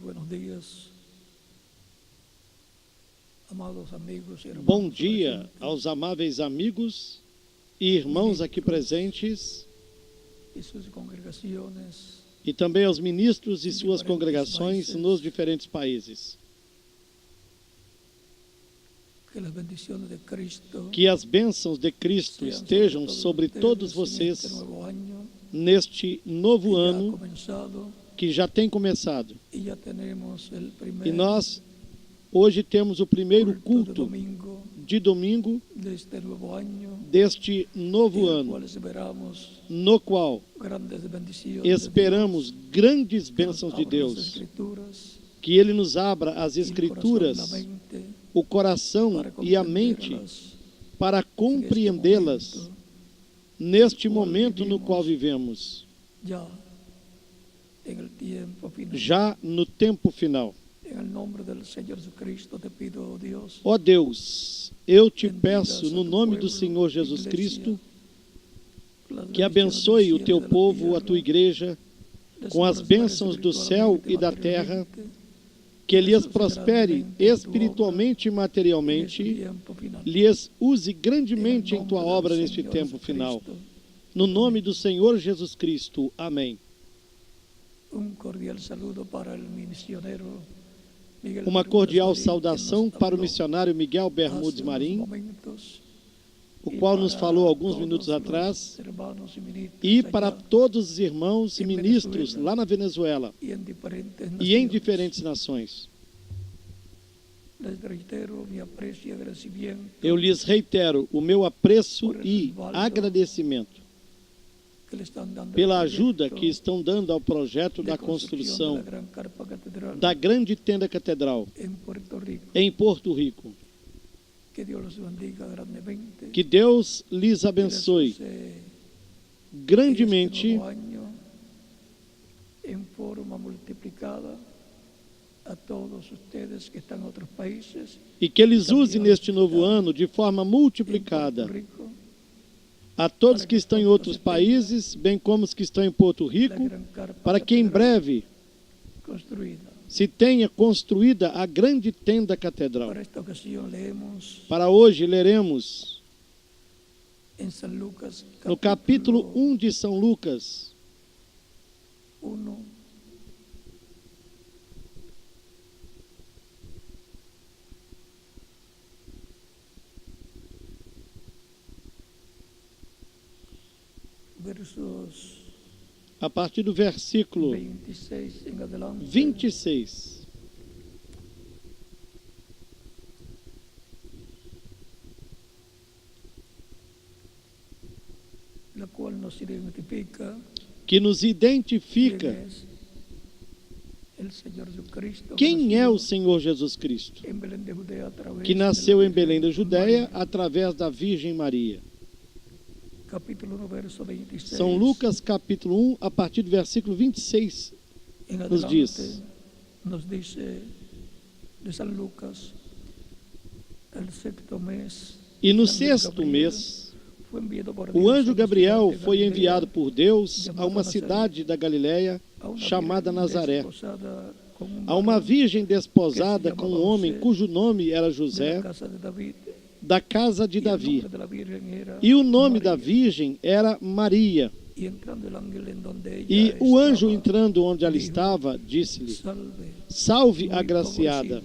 buenos días, amados amigos e irmãos. Bom dia aos amáveis amigos e irmãos aqui presentes e suas congregações, e também aos ministros e suas congregações nos diferentes países. Que as bênçãos de Cristo estejam sobre todos vocês neste novo ano que já tem começado. E nós hoje temos o primeiro culto de domingo deste novo ano, no qual esperamos grandes bênçãos de Deus, que Ele nos abra as Escrituras, o coração e a mente para compreendê-las neste momento no qual vivemos, já no tempo final. Ó Deus, eu te peço no nome do Senhor Jesus Cristo que abençoe o teu povo, a tua igreja, com as bênçãos do céu e da terra, que lhes prospere espiritualmente e materialmente, lhes use grandemente em tua obra neste tempo final. No nome do Senhor Jesus Cristo. Amém. Uma cordial saudação para o missionário Miguel Bermudes Marim, o qual nos falou alguns minutos atrás, e para todos os irmãos e ministros lá na Venezuela e em diferentes nações. Eu lhes reitero o meu apreço e agradecimento pela ajuda que estão dando ao projeto da construção da grande tenda catedral em Porto Rico. Que Deus lhes abençoe grandemente em forma multiplicada a todos vocês que estão em outros países, e que eles usem neste novo ano de forma multiplicada a todos que estão em outros países, bem como os que estão em Porto Rico, para que em breve se tenha construída a grande tenda catedral. Para hoje leremos no capítulo 1 de São Lucas, a partir do versículo 26. Que nos identifica quem é o Senhor Jesus Cristo, que nasceu em Belém da Judéia através da Virgem Maria. São Lucas, capítulo 1, a partir do versículo 26, nos diz: E no sexto mês, o anjo Gabriel foi enviado por Deus a uma cidade da Galiléia chamada Nazaré, a uma virgem desposada com um homem cujo nome era José, da casa de Davi. E o nome da virgem era Maria. E o anjo, entrando onde ela estava, disse-lhe: Salve, agraciada,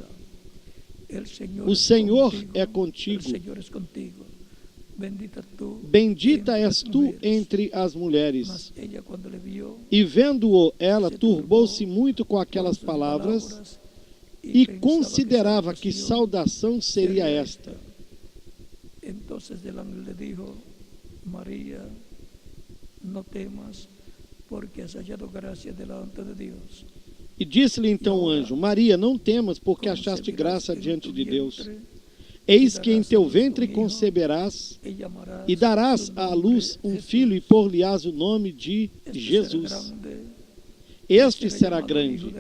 o Senhor é contigo. Bendita és tu entre as mulheres. E vendo-o, ela turbou-se muito com aquelas palavras e considerava que saudação seria esta. Entonces el ángel le dijo: María, no temas, porque has hallado gracia delante de Deus. E disse-lhe então o anjo: Maria, não temas, porque achaste graça diante de Deus. Eis que em teu ventre conceberás e darás à luz um filho, e por-lhe-ás o nome de Jesus. Este será grande,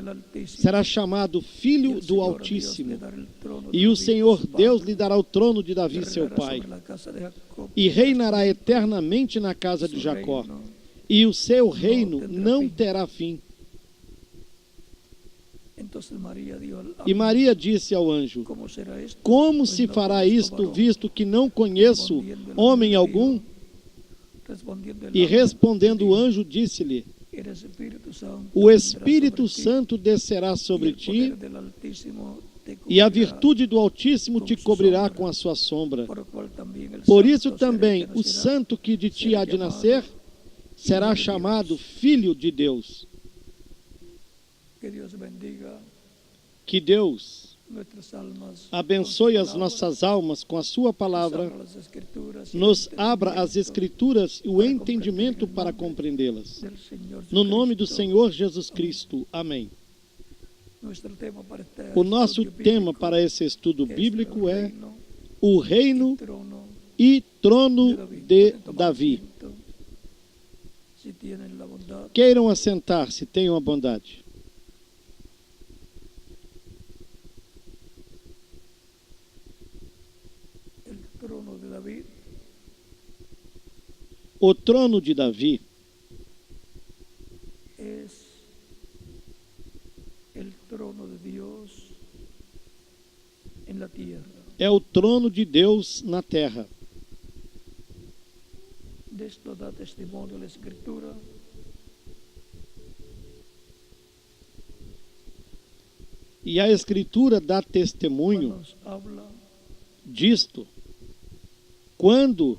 será chamado Filho do Altíssimo, e o Senhor Deus lhe dará o trono de Davi, seu pai, e reinará eternamente na casa de Jacó, e o seu reino não terá fim. E Maria disse ao anjo: Como se fará isto, visto que não conheço homem algum? E respondendo o anjo, disse-lhe: O Espírito Santo descerá sobre ti, e a virtude do Altíssimo te cobrirá com a sua sombra. Por isso também o santo que de ti há de nascer será chamado Filho de Deus. Que Deus abençoe as nossas almas com a sua palavra, nos abra as Escrituras e o entendimento para compreendê-las. No nome do Senhor Jesus Cristo. Amém. O nosso tema para esse estudo bíblico é o reino e trono de Davi. Queiram assentar-se, tenham a bondade. O trono de Davi é o trono de Deus na terra. Esto dá testemunho a Escritura. E a Escritura dá testemunho disto quando,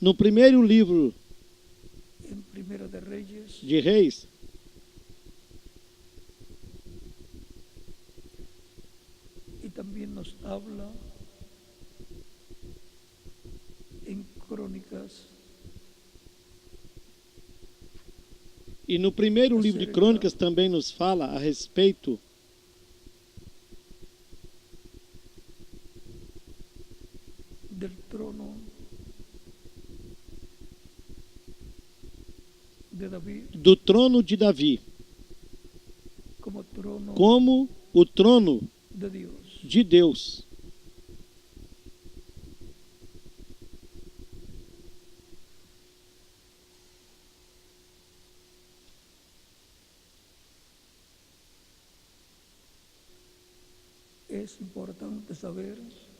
no primeiro livro de Reis, e também nos habla em Crônicas. E no primeiro livro de Crônicas também nos fala a respeito do trono de Davi, como o trono de Deus.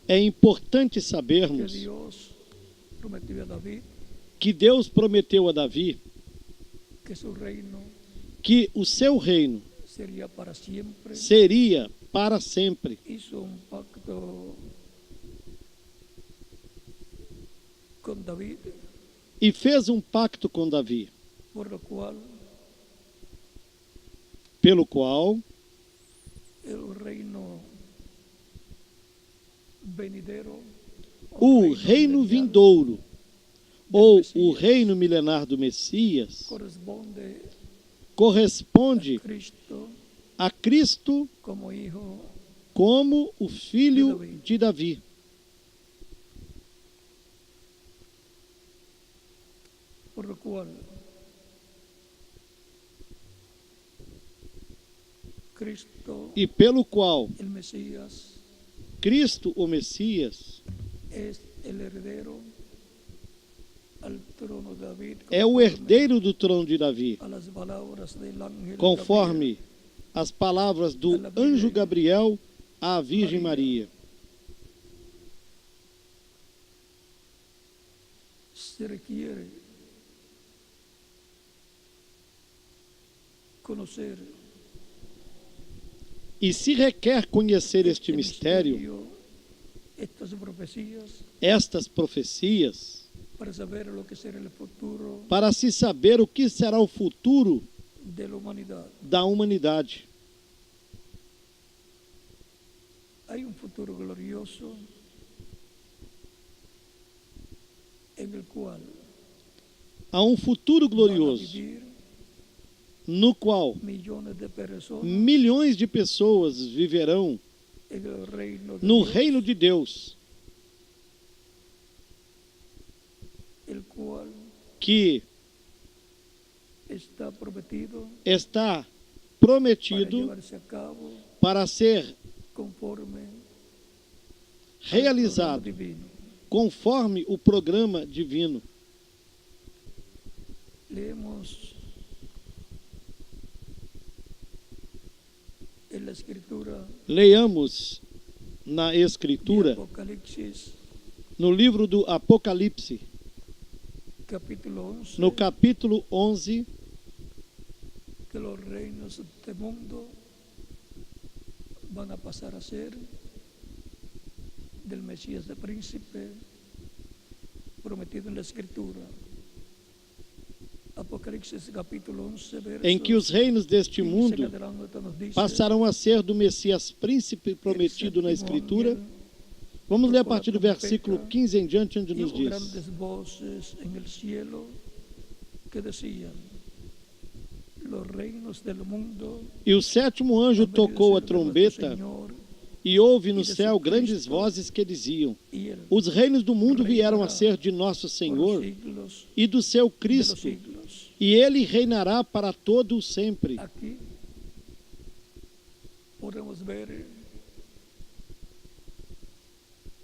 É importante sabermos que Deus prometeu a Davi que o seu reino seria para sempre. E fez um pacto com Davi, pelo qual o reino vindouro, ou o reino milenar do Messias, corresponde a Cristo como o filho de Davi. E pelo qual Cristo, o Messias, é o herdeiro do trono de Davi, conforme as palavras do anjo Gabriel à Virgem Maria. Se requiere conhecer e se requer conhecer este mistério, estas profecias, para se saber o que será o futuro da humanidade. Há um futuro glorioso em qual há um futuro glorioso no qual milhões de pessoas viverão no reino de Deus, que está prometido para ser realizado conforme o programa divino. en la escritura Leiamos na de Escritura, Apocalipsis, no livro do Apocalipse, capítulo 11, no capítulo 11, que los reinos de este mundo van a pasar a ser del Mesías de príncipe prometido en la escritura. Apocalipsis capítulo 11, em que os versos reinos deste 15 en mundo adelante nos dice, passarão a ser do Messias príncipe prometido na Escritura. Vamos ler a partir do versículo 15 em diante, onde y nos hubo diz: grandes voces en el cielo que decían, los reinos del mundo E o sétimo anjo han venido tocou a a ser de nuestro trombeta, Señor, e houve no e de céu su grandes Cristo, vozes que diziam: y él os reinos do mundo vieram a reinará ser de nosso por los Senhor siglos e do seu de los Cristo, siglos. e ele reinará para todo o sempre. Aquí podemos ver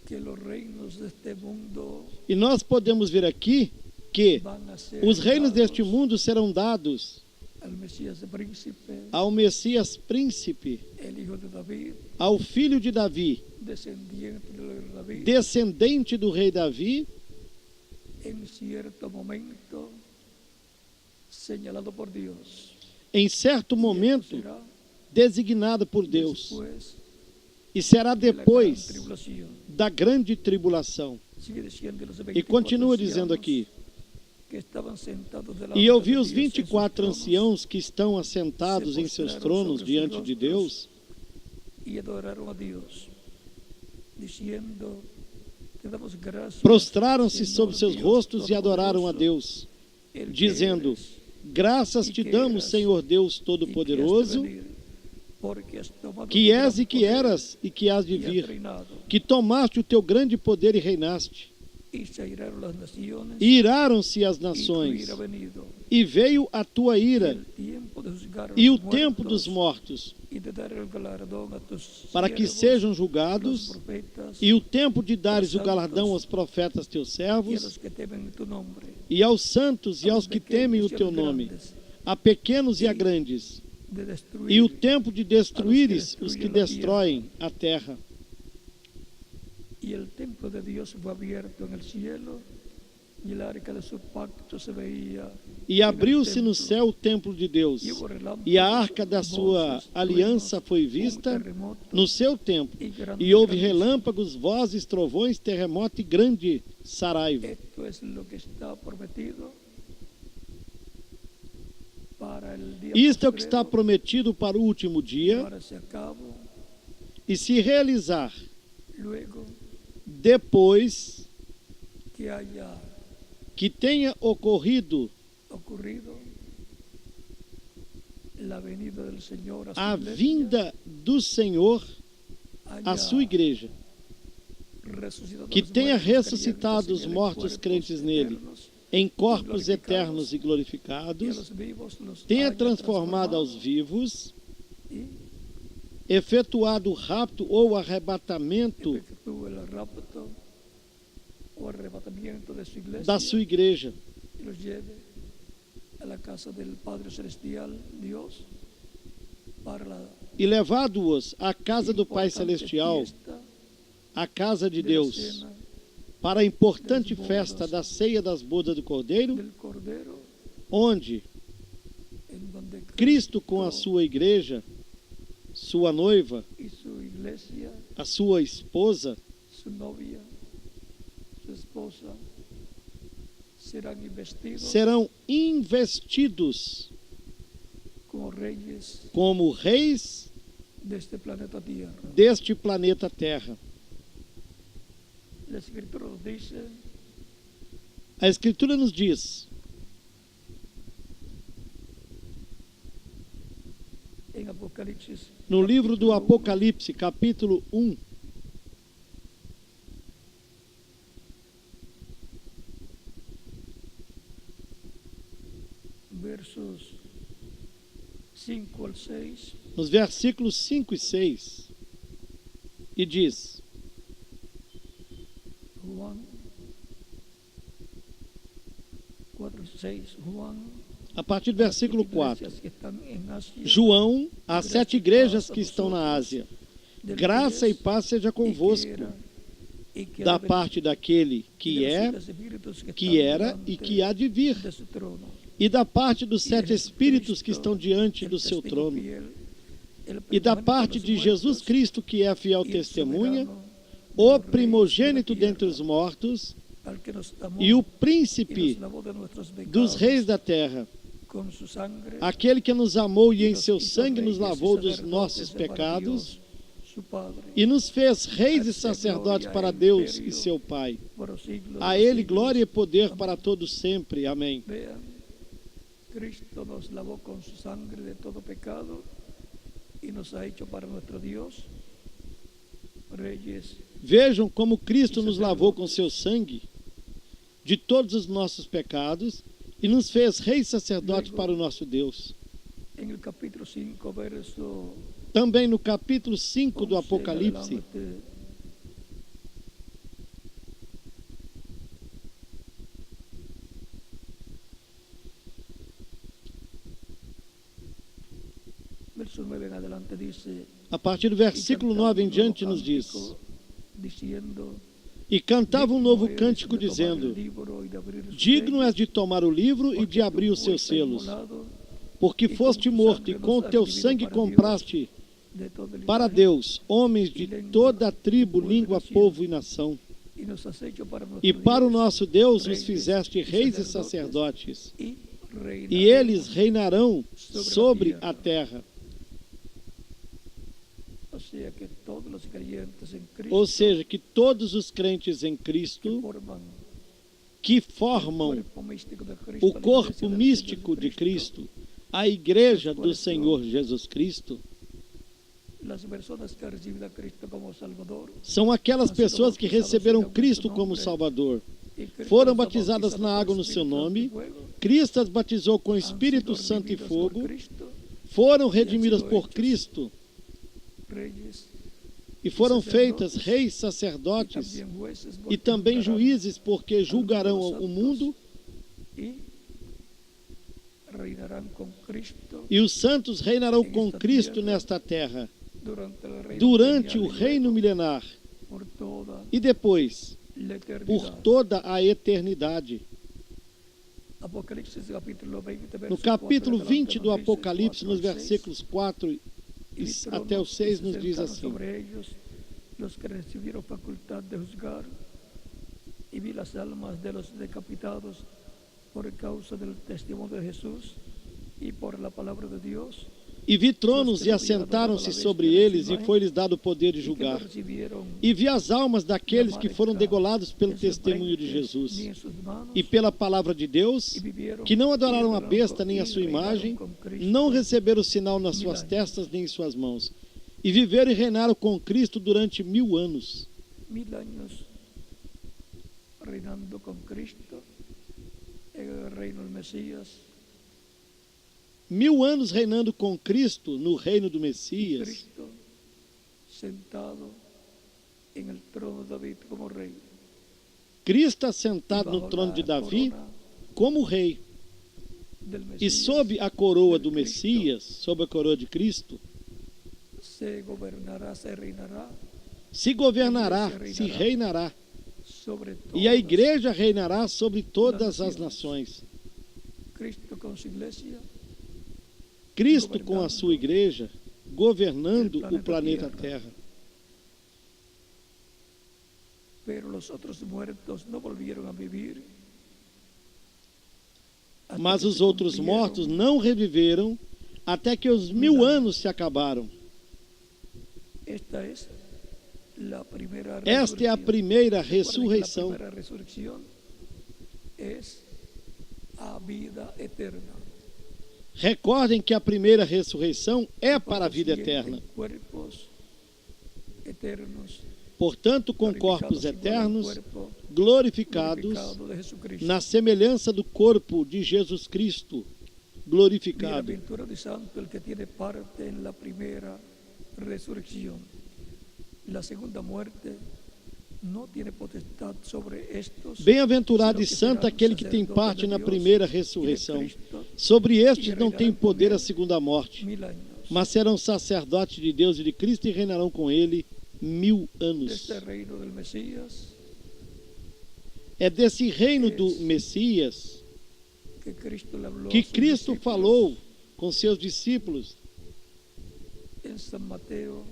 que los reinos de este mundo E nós podemos ver aqui que van a ser os reinos deste dados mundo serão dados al Mesías de príncipe, ao Messias príncipe, el hijo de David, ao filho de Davi, descendiente de David, descendente do rei Davi, en cierto momento señalado por Dios. em certo momento Será designado por Deus, después e será de la gran depois tribulación. da grande tribulação. Sigue diciendo los E 24 continua dizendo ancianos aqui: que estaban sentados delante e eu vi de os Dios en sus 24 tronos, anciãos que estão assentados em seus tronos diante de Deus, y adoraron a Dios, diciendo, te damos gracias, prostraram-se Senhor sobre seus Deus rostos e adoraram a Todo-Poderoso, Deus, el que dizendo: eres, graças e te que damos, eras, Senhor Deus y que has de Todo-Poderoso, venir, porque has tomado que tu és gran e que poder eras e que hás de y has vir, reinado, que tomaste o teu grande poder e reinaste. y se airaron las naciones, E iraram-se as y tu nações, ira ha venido, e veio a tua y ira, el tiempo de juzgar a e o los tempo muertos, dos mortos, y de dar el galardón a tus para que siervos, sejam los julgados, profetas, e o tempo de dares o galardão aos profetas teus y a servos, los que temen tu nombre, e aos santos e a aos los que temem o pequeños y a teu los nome, grandes, a pequenos e a grandes, de e destruir o tempo de destruíres os que destroem a terra. y el templo de Dios fue abierto en el cielo y el arca de su pacto se veía E abriu-se no céu o templo de Deus, e a arca da sua aliança foi vista no seu templo, e houve relâmpagos, vozes, trovões, terremoto e grande saraiva. Esto es lo que está prometido para el día Isto é o que está postrero, prometido para o último dia, llevarse a cabo e se realizar luego depois que haya que tenha ocorrido ocurrido la venida del Señor a su a iglesia, vinda do Senhor à haya sua igreja, resucitado que los tenha muertos ressuscitado creyentes os en él, mortos cuerpos crentes nele, eternos, em corpos eternos e y a glorificados, los vivos los tenha haya transformado aos vivos, y efetuado o rapto ou arrebatamento efectúe el rapto o arrebatamiento de su iglesia da sua igreja, y los lleve a la casa del Padre Celestial, Dios, para la e levado-os à casa do Pai importante Celestial, fiesta à casa de de la Deus, cena para a importante festa da ceia das bodas do Cordeiro, del Cordero, onde en donde Cristo com a sua igreja, sua noiva, y su iglesia, a sua esposa, su novia, su esposa, serán investidos serão investidos como reyes como reis de este planeta Tierra. deste planeta Terra. La Escritura nos dice A Escritura nos diz, en Apocalipsis, no livro do capítulo 1, Apocalipse, capítulo 1, versos 5 al 6, nos versículos 5 e 6, e diz: Juan 4, 6, Juan A partir do versículo 4. iglesias que están en Asia, João, às 7 graça e igrejas paz a que estão na vosotros, Ásia, del que graça e es, paz seja y que convosco, era, y que ha da de venir, parte daquele y que de los é, 7 espíritus que están era e delante que há de vir, de su trono, e da parte dos y de 7 espíritos que Jesucristo, estão diante el do seu testigo trono, fiel, el e da primogénito de parte los de Jesus muertos, Cristo, que é a fiel y el testemunha, soberano de o los reyes de la primogênito dentre os tierra, mortos, al que nos amó e o y príncipe nos lavó de nuestros dos pecados reis da terra, con su sangre, aquele que nos amou e y em nos seu hizo sangue nos reyes y lavou dos sacerdotes nossos para pecados, Dios, su Padre. e nos fez reis A e ser sacerdotes glória para e Deus e império seu Pai. por los siglos A de los Ele siglos. glória e poder Amén. para todos sempre. Amém. Vean, Cristo nos lavó con su sangre de todo pecado y nos ha hecho para nuestro Dios reyes. Vejam como Cristo nos lavou com seu sangue de todos os nossos pecados e nos fez reis e sacerdotes para o nosso Deus. En el capítulo 5, verso Também no capítulo 5 do 11 en Apocalipse, adelante, verso 9 en adelante dice, a partir do "Y versículo cantaba 9 em un nuevo diante, nos diz: cántico, diciendo, E cantava um novo digno eres cântico, de tomar dizendo: el libro y de abrir sus Digno és sellos, de tomar o livro e porque de abrir tú os seus fuiste selos, inmolado porque e com foste tu morto e sangue com nos teu has sangue redimido para compraste de todo el para Israel, Deus homens de toda a tribo, língua, povo e nação. y nos has hecho para nuestro E para o Dios nosso Deus os reis fizeste e reis e sacerdotes, sacerdotes, y e eles reinaremos reinarão sobre a terra. O sea que todos los creyentes en Cristo Ou seja, que todos os crentes em que Cristo, forman que el formam cuerpo místico de Cristo, o la corpo iglesia del místico Señor de Jesucristo, Cristo, a igreja do Senhor Jesus Cristo, las personas que han recibido a Cristo como Salvador, são aquelas pessoas que receberam Cristo como Salvador, y Cristo foram los ha batizadas bautizado na con água no seu Espíritu Santo nome, y fuego, Cristo as batizou com han Espírito sido Santo e redimidos fogo, por Cristo, foram redimidas por Cristo reyes e foram sacerdotes, feitas reis, y sacerdotes también jueces, e porque também juzgarán juízes, porque al julgarão mundo o los mundo, santos y reinarán con Cristo e os santos reinarão com Cristo nesta terra, durante durante o milenial y reino luego milenar, por toda e depois, la por eternidad. toda a eternidade. Apocalipsis capítulo 20, No verso capítulo 4 20 do adelante, Apocalipse, nos 4 al 6, versículos 4 y vi até o tronos, y 6, se nos diz sentaron assim: sobre ellos los que recibieron facultad de juzgar, y vi las almas de los decapitados por causa del testimonio de Jesús y por la palabra de Dios, E vi tronos e assentaram-se sobre eles, e foi-lhes dado o poder de y que no julgar. recibieron E vi as almas daqueles que foram degolados pelo en sus testemunho de frentes Jesus ni en sus manos, e pela palavra de Deus, y vivieron que não y adoraram a reinaron besta con- nem a y sua reinaron imagem, con Cristo não receberam o sinal nas suas testas nem em suas mãos, e viveram e reinaram com Cristo durante 1000 anos. 1000 años reinando con Cristo en el reino del Mesías. 1000 anos reinando com Cristo no reino do Messias. Cristo sentado en el trono de David como rey. Cristo Y assentado no bajo trono la de Davi corona como rei. del E Mesías sob a coroa do del Cristo, Messias, sob a coroa de Cristo, se gobernará, se reinará se governará, se reinará. sobre todas. E a igreja reinará sobre todas as nações. Cristo con su iglesia, Cristo com a sua igreja, governando o planeta Terra. pero los otros muertos no volvieron a vivir. hasta Mas que os se outros cumplieron mortos não reviveram até que os 1000 anos se acabaram. Esta es la primera Esta é a resurrección. primeira Recuerden que ressurreição. La primera resurrección es a vida eterna. Recordem que a primeira ressurreição é para a Cuando vida vienen eterna. Cuerpos eternos, Portanto, com glorificados corpos igual al eternos, cuerpo glorificados glorificado de Jesucristo. na semelhança do corpo de Jesus Cristo, glorificado. Bienaventurado y santo el que tiene parte en la primera resurrección. La segunda muerte no tiene potestad sobre estos, Bem-aventurado e sino que santo serán aquele que tem sacerdotes parte de na Dios primeira y de ressurreição. Cristo, Sobre estes e não tem reinarão com poder a ele segunda morte, 1000 años. mas serão sacerdotes de Deus e de Cristo e reinarão com ele 1000 anos. Este reino del Mesías É desse reino do Messias que Cristo le habló que a sus Cristo discípulos falou com seus discípulos en San Mateo,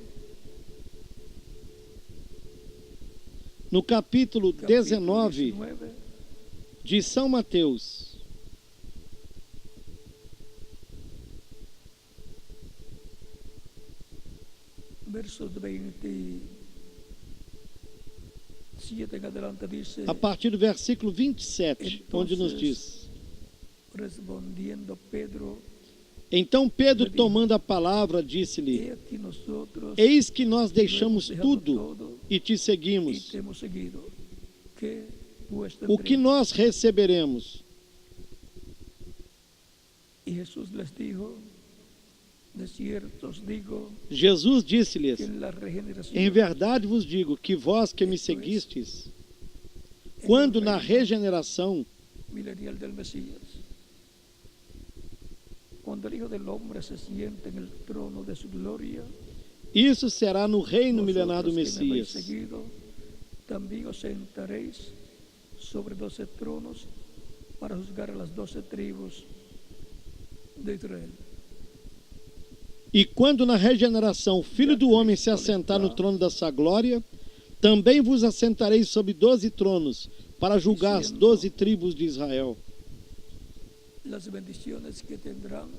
no capítulo capítulo 19 19, de São Mateus. versos 27 en adelante dice, A partir do versículo 27, onde nos Entonces, diz: respondiendo Pedro, Então Pedro, tomando a palavra, disse-lhe: he aquí nosotros Eis que nós deixamos lo hemos dejado tudo todo e te y seguimos. te hemos seguido. ¿Qué pues O que tendremos? nós receberemos? Y Jesús les dijo, de cierto os digo, Jesus disse-lhes: que en la regeneración Em verdade vos digo que vós que me seguistes, quando na regeneração milenial del Mesías, cuando el Hijo del Hombre se siente en el trono de su gloria, isso será no reino milenar do vosotros que me habéis Messias. seguido, también os sentaréis sobre 12 tronos para juzgar a las 12 tribus de Israel. E quando na regeneração o Filho do Homem se assentar no trono da sua glória, também vos assentareis sobre 12 tronos, para julgar as 12 tribos de Israel. Las bendiciones que tendrán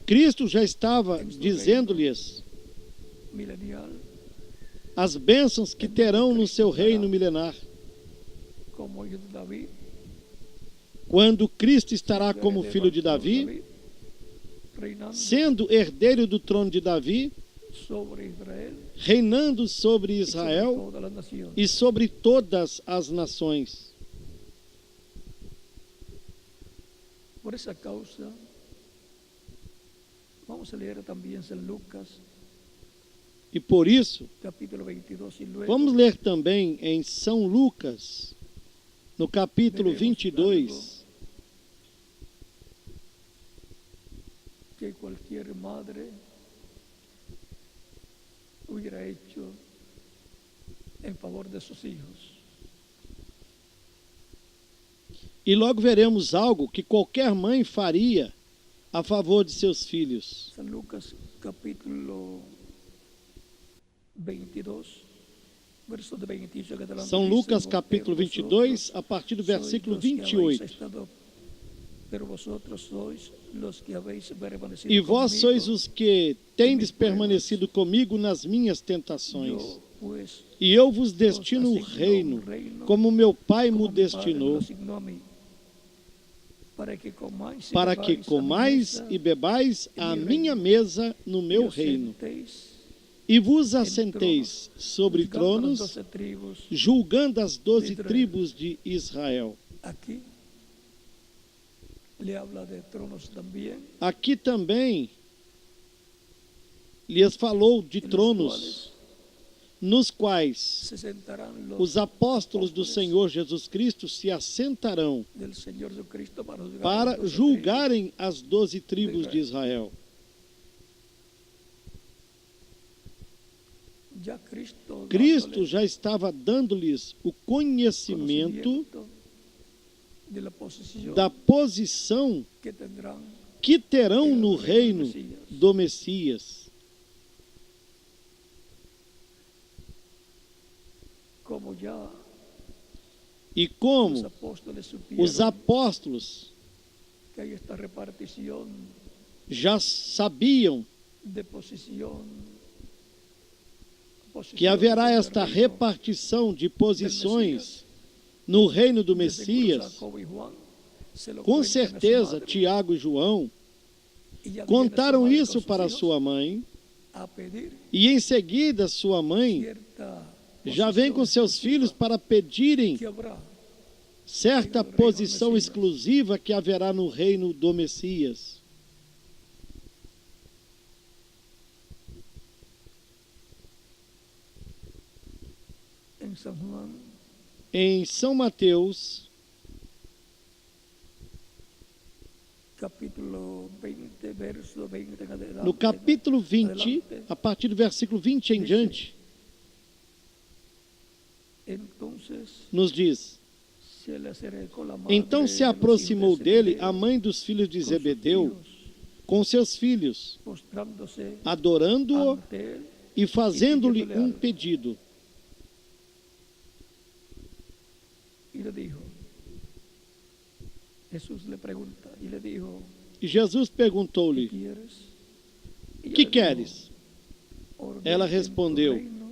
Cristo já estava dizendo-lhes milenial, as bênçãos que terão no seu reino milenar, como hijo de David, quando Cristo estará como filho de Davi, reinando sendo herdeiro do trono de Davi, sobre Israel reinando sobre y sobre Israel todas las naciones. e sobre todas as nações. Por esa causa, vamos a leer también San Lucas, E por isso, capítulo 22, y luego vamos ler também em São Lucas, no capítulo veremos 22, algo que cualquier madre hubiera hecho en favor de sus hijos. e logo veremos algo que qualquer mãe faria a favor de seus filhos. San Lucas, capítulo 22, verso de 28 en adelante. São dice, Lucas, "Pero capítulo vosotros 22, a partir do sois versículo los que habéis 28. estado- Pero vosotros sois los que habéis permanecido E vós conmigo. sois os que tendes permanecido comigo nas minhas tentações. Yo, pues, E eu vos destino o reino, como meu Pai como me mi Padre destinou, lo asignó a mí, para que comais para que comais e bebais a minha mesa no meu reino. E vos assenteis sobre tronos, julgando as 12 tribos de Israel. Aqui le habla de tronos também, Aqui também lhes falou de en los tronos, cuales nos quais se sentarán los os apóstolos do apóstoles Senhor Jesus Cristo se assentarão del Señor Jesucristo para para las 12 julgarem as 12 tribos de Israel. tribus. Ya Cristo dándole já estava dando-lhes o conhecimento de la posición da posição que tendrán que terão no reino do Messias. como ya E los como apóstoles supieron os apóstolos que hay esta repartición já sabiam de posición que haverá del esta reino repartição de posições no reino do de seguro Messias, Jacobo y Juan se lo com cuentan a su certeza madre, Tiago e João y ya viene contaram su madre isso con sus para hijos sua mãe, a pedir e em seguida sua mãe cierta já vem com posición seus filhos para pedirem que habrá certa posição exclusiva que haverá no reino do Messias. en San Juan em São Mateus, capítulo 20, verso 20 en adelante. no capítulo 20, Adelante. a partir do versículo 20 em Dice, diante, Entonces nos diz: se le acercó la madre Então se de los aproximou hijos de dele Zebedeo a mãe dos filhos de con sus Zebedeu hijos, com seus filhos, postrándose adorando-o ante él e fazendo-lhe pidiéndole um algo. pedido. Y le dijo, Jesús le pregunta y le dijo, E Jesus ¿qué perguntou-lhe: quieres? Y Que ella le queres? dijo, ordena Ela que en tu respondeu: reino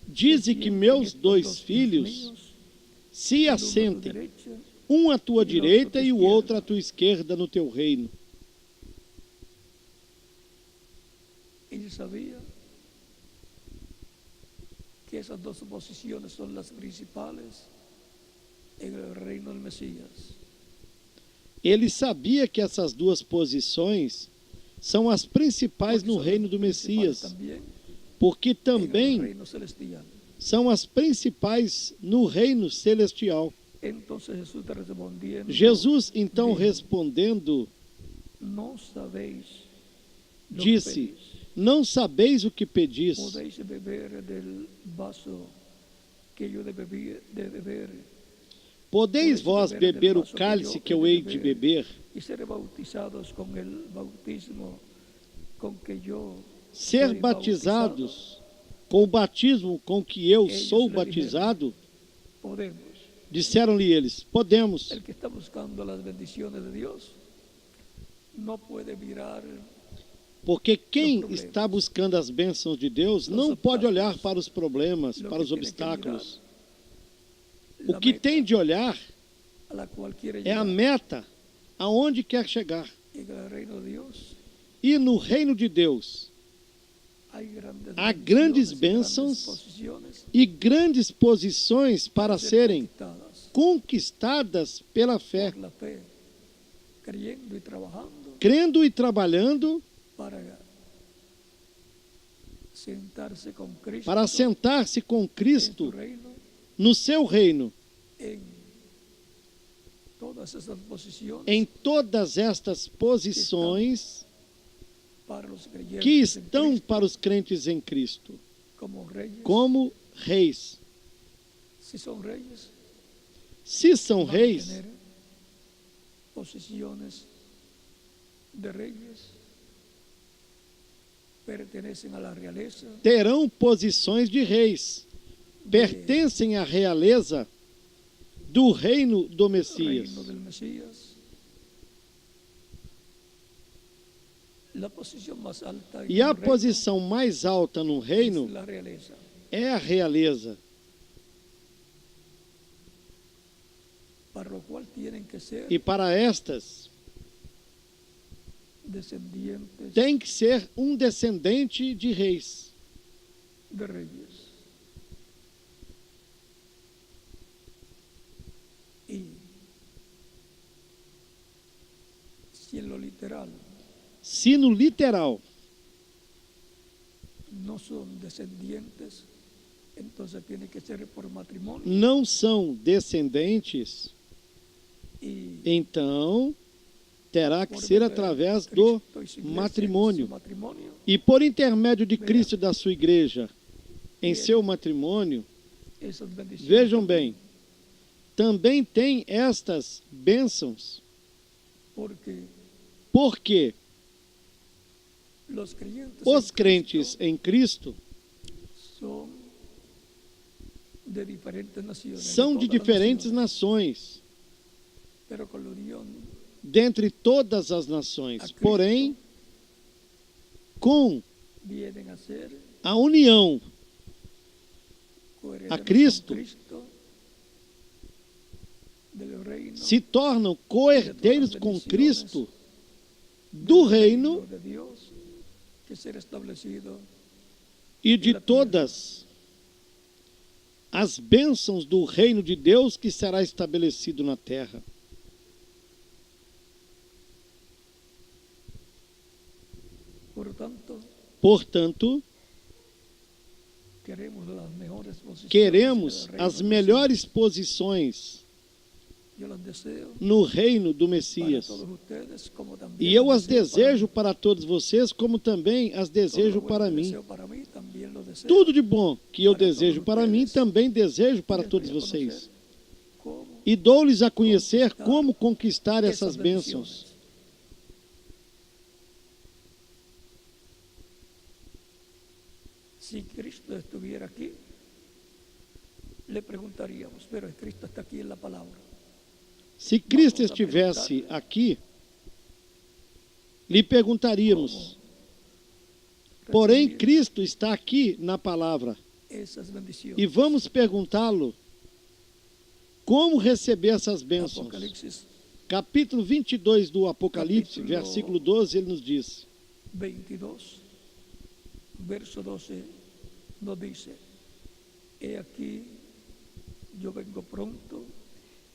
Dize que meus estos dois dos filhos míos, se el uno a tu assentem, derecha um à tua e o outro à direita tua e o esquerda. outro à tua esquerda no teu reino. Ella sabía que esas dos posiciones son las principales en el reino del Mesías. Ele sabia que essas duas posições são as principais Porque no son reino las do principales Messias, también porque en el também reino celestial. são as principais no reino celestial. Entonces Jesús te respondiendo, Jesus, então, dijo, respondendo, no sabéis lo que disse: pedís. Não sabeis o que pedis. Podéis beber del vaso que yo de beber Podeis vós beber o cálice que eu hei de beber, y ser bautizados con el bautismo con que yo ser soy batizados com o batismo com que eu Eles sou lhe batizado? Podemos. Disseram-lhe eles: Podemos. El que está buscando las bendiciones de Dios no puede mirar Porque quem está buscando as bênçãos de Deus não pode olhar para os problemas, para os obstáculos. O que tem de olhar a la cual quiere é a llegar. meta, aonde quer chegar. Y en el reino de Dios E no reino de Deus há grandes bênçãos posiciones e grandes posições para ser serem conquistadas conquistadas pela fé, por la fe, creyendo y trabajando crendo e trabalhando para sentarse con Cristo para sentar-se com en su Cristo reino, no seu reino, en todas esas posiciones em todas estas posições para los creyentes que en estão Cristo, para os crentes em Cristo, como reyes. como reis. Si son reyes, Se são van a reis, tener posiciones de reyes, pertenecen a la realeza, terão posições de reis, pertencem à realeza do reino do Messias. reino del Mesías. La posición más alta en E a un reino posição mais alta no es reino la realeza. é a realeza, Para lo cual tienen que ser e para estas descendientes tem que ser um descendente de reis. de reyes. Y si en lo literal Se no literal no son descendientes, entonces tiene que ser por matrimonio. não são descendentes, Y então terá que por ser medio de através do Cristo y su iglesia, matrimônio. su matrimonio, E por intermédio de Cristo e da sua igreja, em seu matrimônio, esas bendiciones vejam también, bem, também tem estas bênçãos, porque porque los creyentes os en crentes Cristo em Cristo son de diferentes naciones, são de todas las diferentes naciones, nações, pero con la unión dentre todas as nações. a Cristo Porém, com vienen a ser a união coherederos a con Cristo, del reino, se tornam coerdeiros com Cristo do reino de Dios que será establecido e de todas as bênçãos do reino de Deus que será estabelecido na terra. por tanto Portanto, queremos las mejores queremos as melhores posições Yo las deseo no reino do para Messias. todos ustedes, como también E eu las as deseo desejo para todos vocês, como também as para mí. Todo desejo lo bueno para que mim. deseo para mí, también lo deseo. Tudo de bom que eu Para desejo todos para mim, ustedes. também desejo para Les todos doy a conocer vocês. cómo E dou-lhes a conhecer conquistar como conquistar essas essas bênçãos. bendiciones. Si Cristo estuviera aquí, le preguntaríamos, pero Cristo está aquí en la palabra. Se Cristo estivesse aqui, lhe perguntaríamos. Porém, Recibir Cristo está aqui na palavra. esas bendiciones. E vamos perguntá-lo como receber essas bênçãos. Apocalipsis Capítulo 22 do Apocalipse, Capítulo versículo 12, ele nos diz: 22, verso 12, nos dice, he aquí, yo vengo pronto,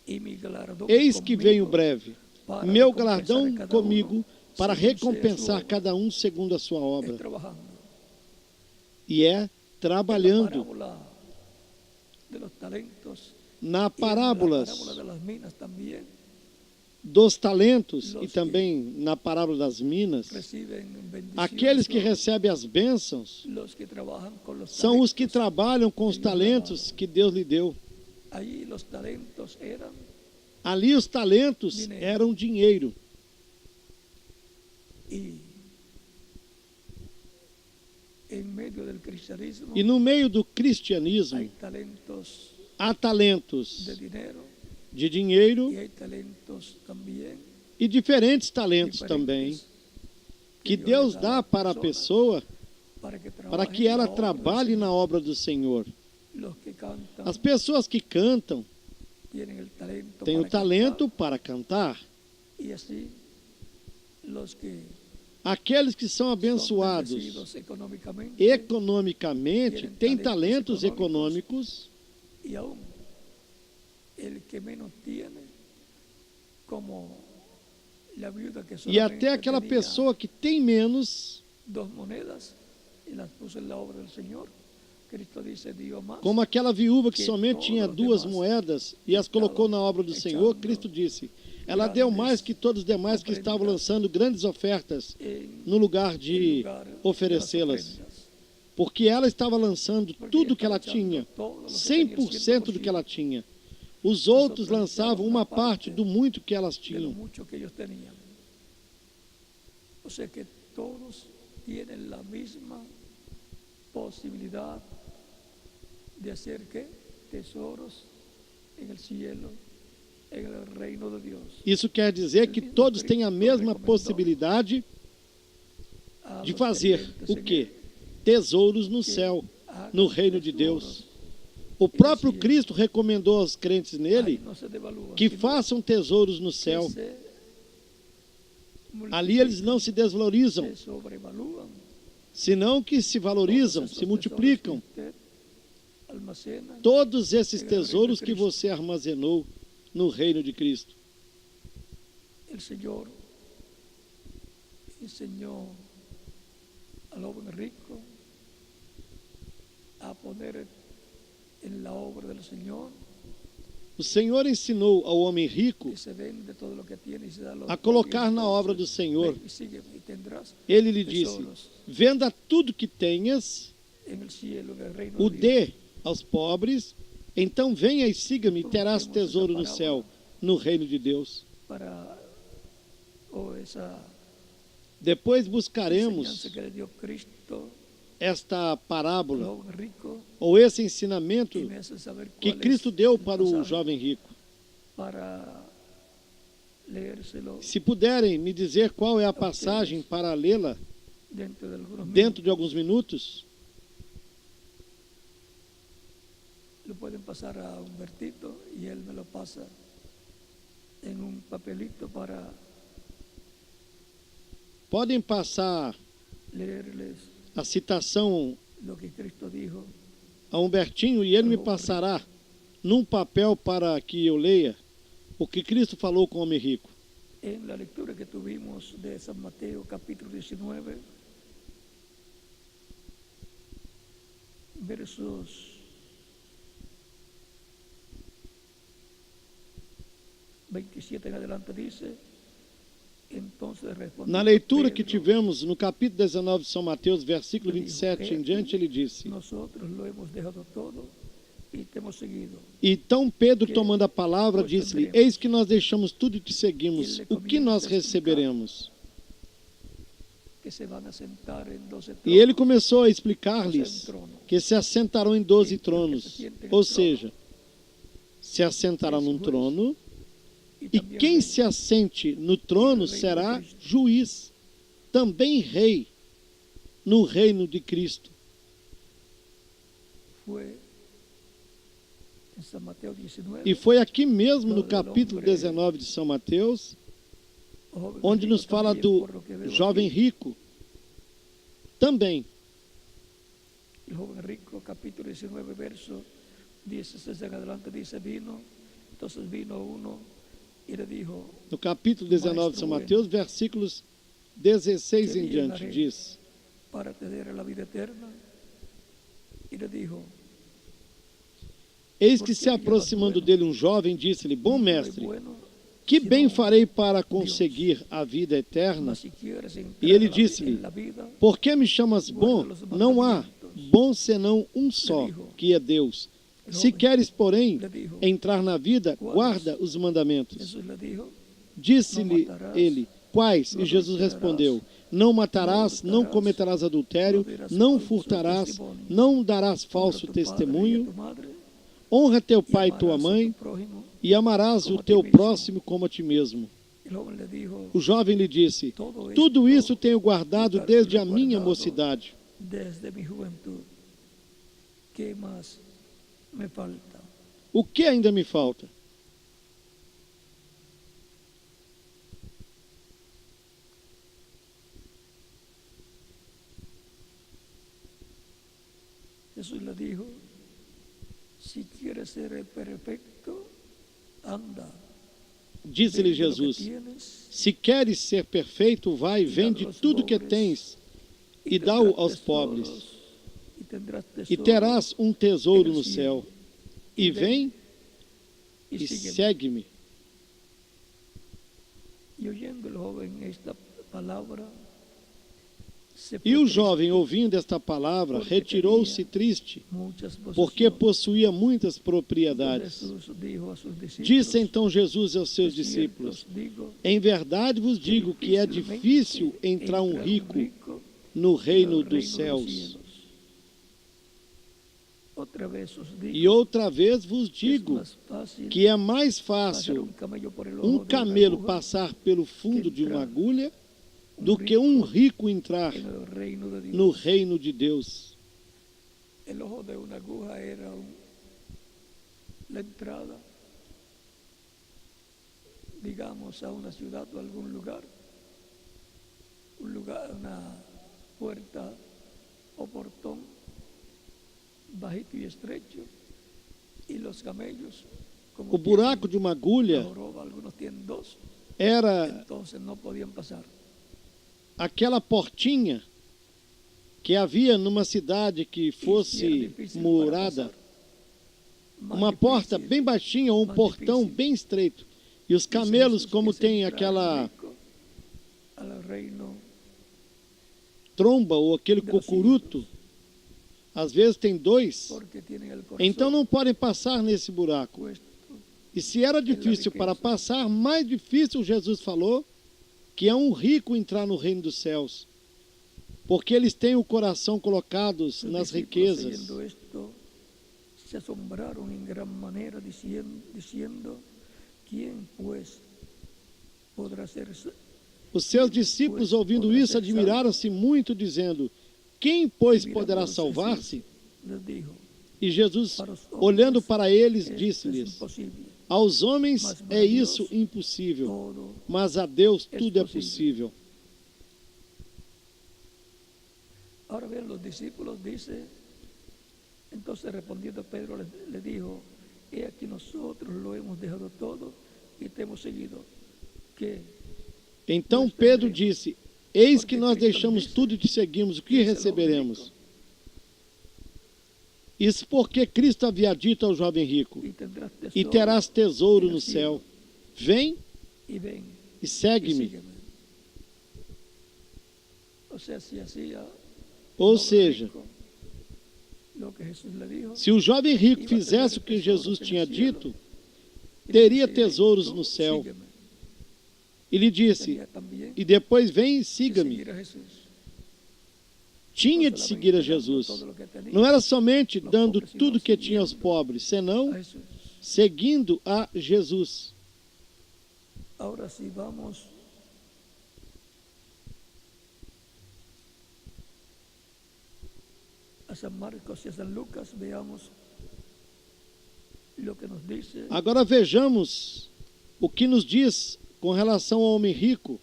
y mi galardón Eis que venho conmigo, breve, para meu recompensar galardão a cada comigo, uno para según sea su recompensar obra. cada um segundo a sua Es obra. trabajando. E é En la trabalhando. parábola de los talentos, Na y en la parábola parábolas de las minas también, dos talentos Los e que também na parábola das minas, reciben bendiciones. aqueles que recebem as bênçãos Los que trabajan con los são os que talentos. trabalham com os talentos que Deus lhe deu. Allí los talentos eran Ali os talentos Dinheiro. eram dinheiro. y en medio del cristianismo E no meio do cristianismo hay talentos há talentos de dinero de dinheiro y hay talentos también e diferentes talentos também diferentes que Dios Deus le dá para a pessoa para que para trabajen que ela la obra del trabalhe Señor. na obra do Senhor. Los que cantan As pessoas que cantam tienen el talento têm o para talento para cantar. cantar, y así los que Aqueles que são son abençoados bendecidos económicamente economicamente têm talentos econômicos y aún el que menos tiene, como la viuda que e solamente até aquela tenía pessoa que tem menos, 2 monedas y las puso en la obra del Señor. Cristo dice, dio más. como aquela viúva que Que somente tinha todos 2 demais moedas e as colocou na obra do Senhor. echando Cristo disse: ela deu mais que todos os demais que estavam lançando grandes ofertas en no lugar el de lugar de las oferecê-las, ofrendas. porque ela estava lançando Porque tudo que ela estaba tinha, echando todo lo que tenía, el 100% do que ela tinha. Os outros lançavam uma parte do muito que elas de lo tinham. mucho que ellos tenían. O sea que todos tienen la misma posibilidad de hacer ¿qué? Tesoros en el cielo, en el reino de Dios. Isso quer dizer que todos têm a mesma possibilidade A de los fazer creyentes o en quê? él, Tesouros no que céu, hagan no reino de tesoros. Deus. O próprio Cristo recomendou aos crentes nele Ahí no se devalúan, que sino façam tesouros no que céu. se Ali eles não se desvalorizam, se sobrevalúan. senão que se valorizam, Todos esos se multiplicam. tesoros que usted almacena, Todos esses tesouros que você armazenou no reino de Cristo. el Señor enseñó al joven rico a poner en la obra del Señor O Senhor ensinou ao homem rico y se vende todo lo que tiene y se da lo a colocar na obra do Senhor. y sigue y tendrás Ele lhe disse: tesoros venda tudo que tenhas, en el cielo, en el reino o de Dios. dê aos pobres, então venha e siga-me e terás tesouro no céu, no reino de Deus. Para esa Depois buscaremos enseñanza que le dio Cristo esta al parábola joven rico ou esse ensinamento y me hace saber que cuál Cristo es deu el para o pasaje jovem rico. para leérselo Se puderem me dizer qual é a passagem para lê-la dentro de algunos dentro minutos. de alguns minutos, Lo pueden pasar a Humbertito y él me lo pasa en un papelito para podem passar leerles a citação lo que Cristo dijo a Humbertinho e ele me passará num papel para que eu leia o que Cristo falou com o homem rico. en la lectura que tuvimos de San Mateo capítulo 19, versos 27 en adelante dice, entonces respondió Na leitura que Pedro, tivemos no capítulo 19 de São Mateus, versículo 27 em diante, ele disse: nosotros lo hemos dejado todo y te hemos seguido. Então Pedro, tomando a palavra, disse-lhe: Eis que nós deixamos tudo e te seguimos. O que nós receberemos? Que se van a sentar en 12 E ele tronos, começou a explicar-lhes que se assentarão em 12 tronos, ou seja, se assentará num trono, e quem se assente no trono será juiz, também rei, no reino de Cristo. fue en San Mateo 19, E foi aqui mesmo no capítulo 19 de São Mateus, joven onde rico nos fala también, do por lo que veo jovem aquí. rico. Também, El joven rico, capítulo 19, verso 16 en adelante, dice, entonces vino uno y le dijo, no capítulo 19 de São Mateus, versículos 16 em diante, diz: para tener la vida eterna, y le dijo, Eis que se aproximando dele um jovem, disse-lhe: Bom "No hay mestre, bueno, que bem sino farei para conseguir a vida eterna? mas si quieres entrar E ele en la- disse-lhe: en la vida, Por que me chamas bom? Não há bom senão um só, que é Deus. Se queres, porém, entrar na vida, guarda os mandamentos. Jesús le dijo, Disse-lhe ele: Quais? E Jesus respondeu: Não matarás, não cometerás adultério, não furtarás, não darás falso honra a tu padre y a testemunho, tu madre, honra teu y pai e tua amarás a mãe, tu prójimo". e amarás o teu próximo como a ti mesmo. El joven le dijo, O jovem lhe disse: Tudo isso tenho guardado desde a minha mocidade. desde mi juventud, ¿qué más me falta? O que ainda me falta? Jesús le dijo, si quieres ser perfecto, anda, Disse-lhe vende lo que Jesus: tienes Se queres ser perfeito, vai, vende tudo que tens e dá-o aos pobres, y tendrás e tesoro terás um tesouro no céu. E vem y e sígueme. segue-me. Y oyendo el joven esta palabra, se E fue o triste, jovem, ouvindo esta palavra, retirou-se triste, muchas porque posesiones. possuía muitas Entonces propriedades. Jesús dijo a sus discípulos, Disse então Jesus aos seus "De cierto discípulos: os digo, Em verdade vos digo que é difícil entrar um rico no reino dos céus. Outra vez os digo, E outra vez vos es digo más fácil que é mais pasar fácil un camello por el ojo um de una camelo aguja passar pelo fundo de uma agulha do que um rico entrar en el reino de Dios. no reino de Deus. El ojo de una aguja era la entrada, digamos, a una ciudad o algún lugar, una puerta o portón bajito y estrecho, y los camellos, como O buraco de uma agulha tienen joroba, algunos tienen dos, era entonces no podían pasar. aquela portinha que havia numa cidade que fosse murada, uma porta bem baixinha ou um portão bem estreito. E os camelos, como tem aquela tromba ou aquele cocuruto, às vezes tem dois, então não podem passar nesse buraco. E se era difícil para passar, mais difícil, Jesus falou, que é um rico entrar no reino dos céus, porque eles têm o coração colocados nas riquezas. Se asombraron en gran manera diciendo, ¿quién pues podrá ser? Os seus discípulos, ouvindo isso, admiraram-se muito, dizendo: Quem, pois, poderá salvar-se? E Jesus, olhando para eles, disse-lhes: Aos homens é isso impossível, mas a Deus tudo é possível. Ahora bien, los discípulos dicen, entonces respondiendo Pedro le dijo, he aquí nosotros lo hemos dejado todo y te hemos seguido. Que Então Pedro disse: Eis que nós deixamos tudo e te seguimos, o que receberemos? Isso porque Cristo havia dito ao jovem rico: E terás tesouro no céu. vem y ven e y segue-me. sígueme. O sea, si hacía Ou el joven seja, rico lo que Jesús le dijo, se o jovem rico iba a tener fizesse o que Jesus tesouros en tinha el cielo, dito, y le teria dice, "Y ven, tesouros tú no céu. sígueme". E lhe disse, Tenía también e depois vem e que siga-me. seguir a Jesús. Tinha No de seguir a solamente dando Jesus. todo lo que tenía Não era somente aos dando pobres, tudo sino que tinha aos siguiendo pobres, senão a Jesús. seguindo a Jesus. Ahora si vamos a San Marcos y a San Lucas, veamos lo que nos dice Agora vejamos o que nos diz com relação ao homem rico.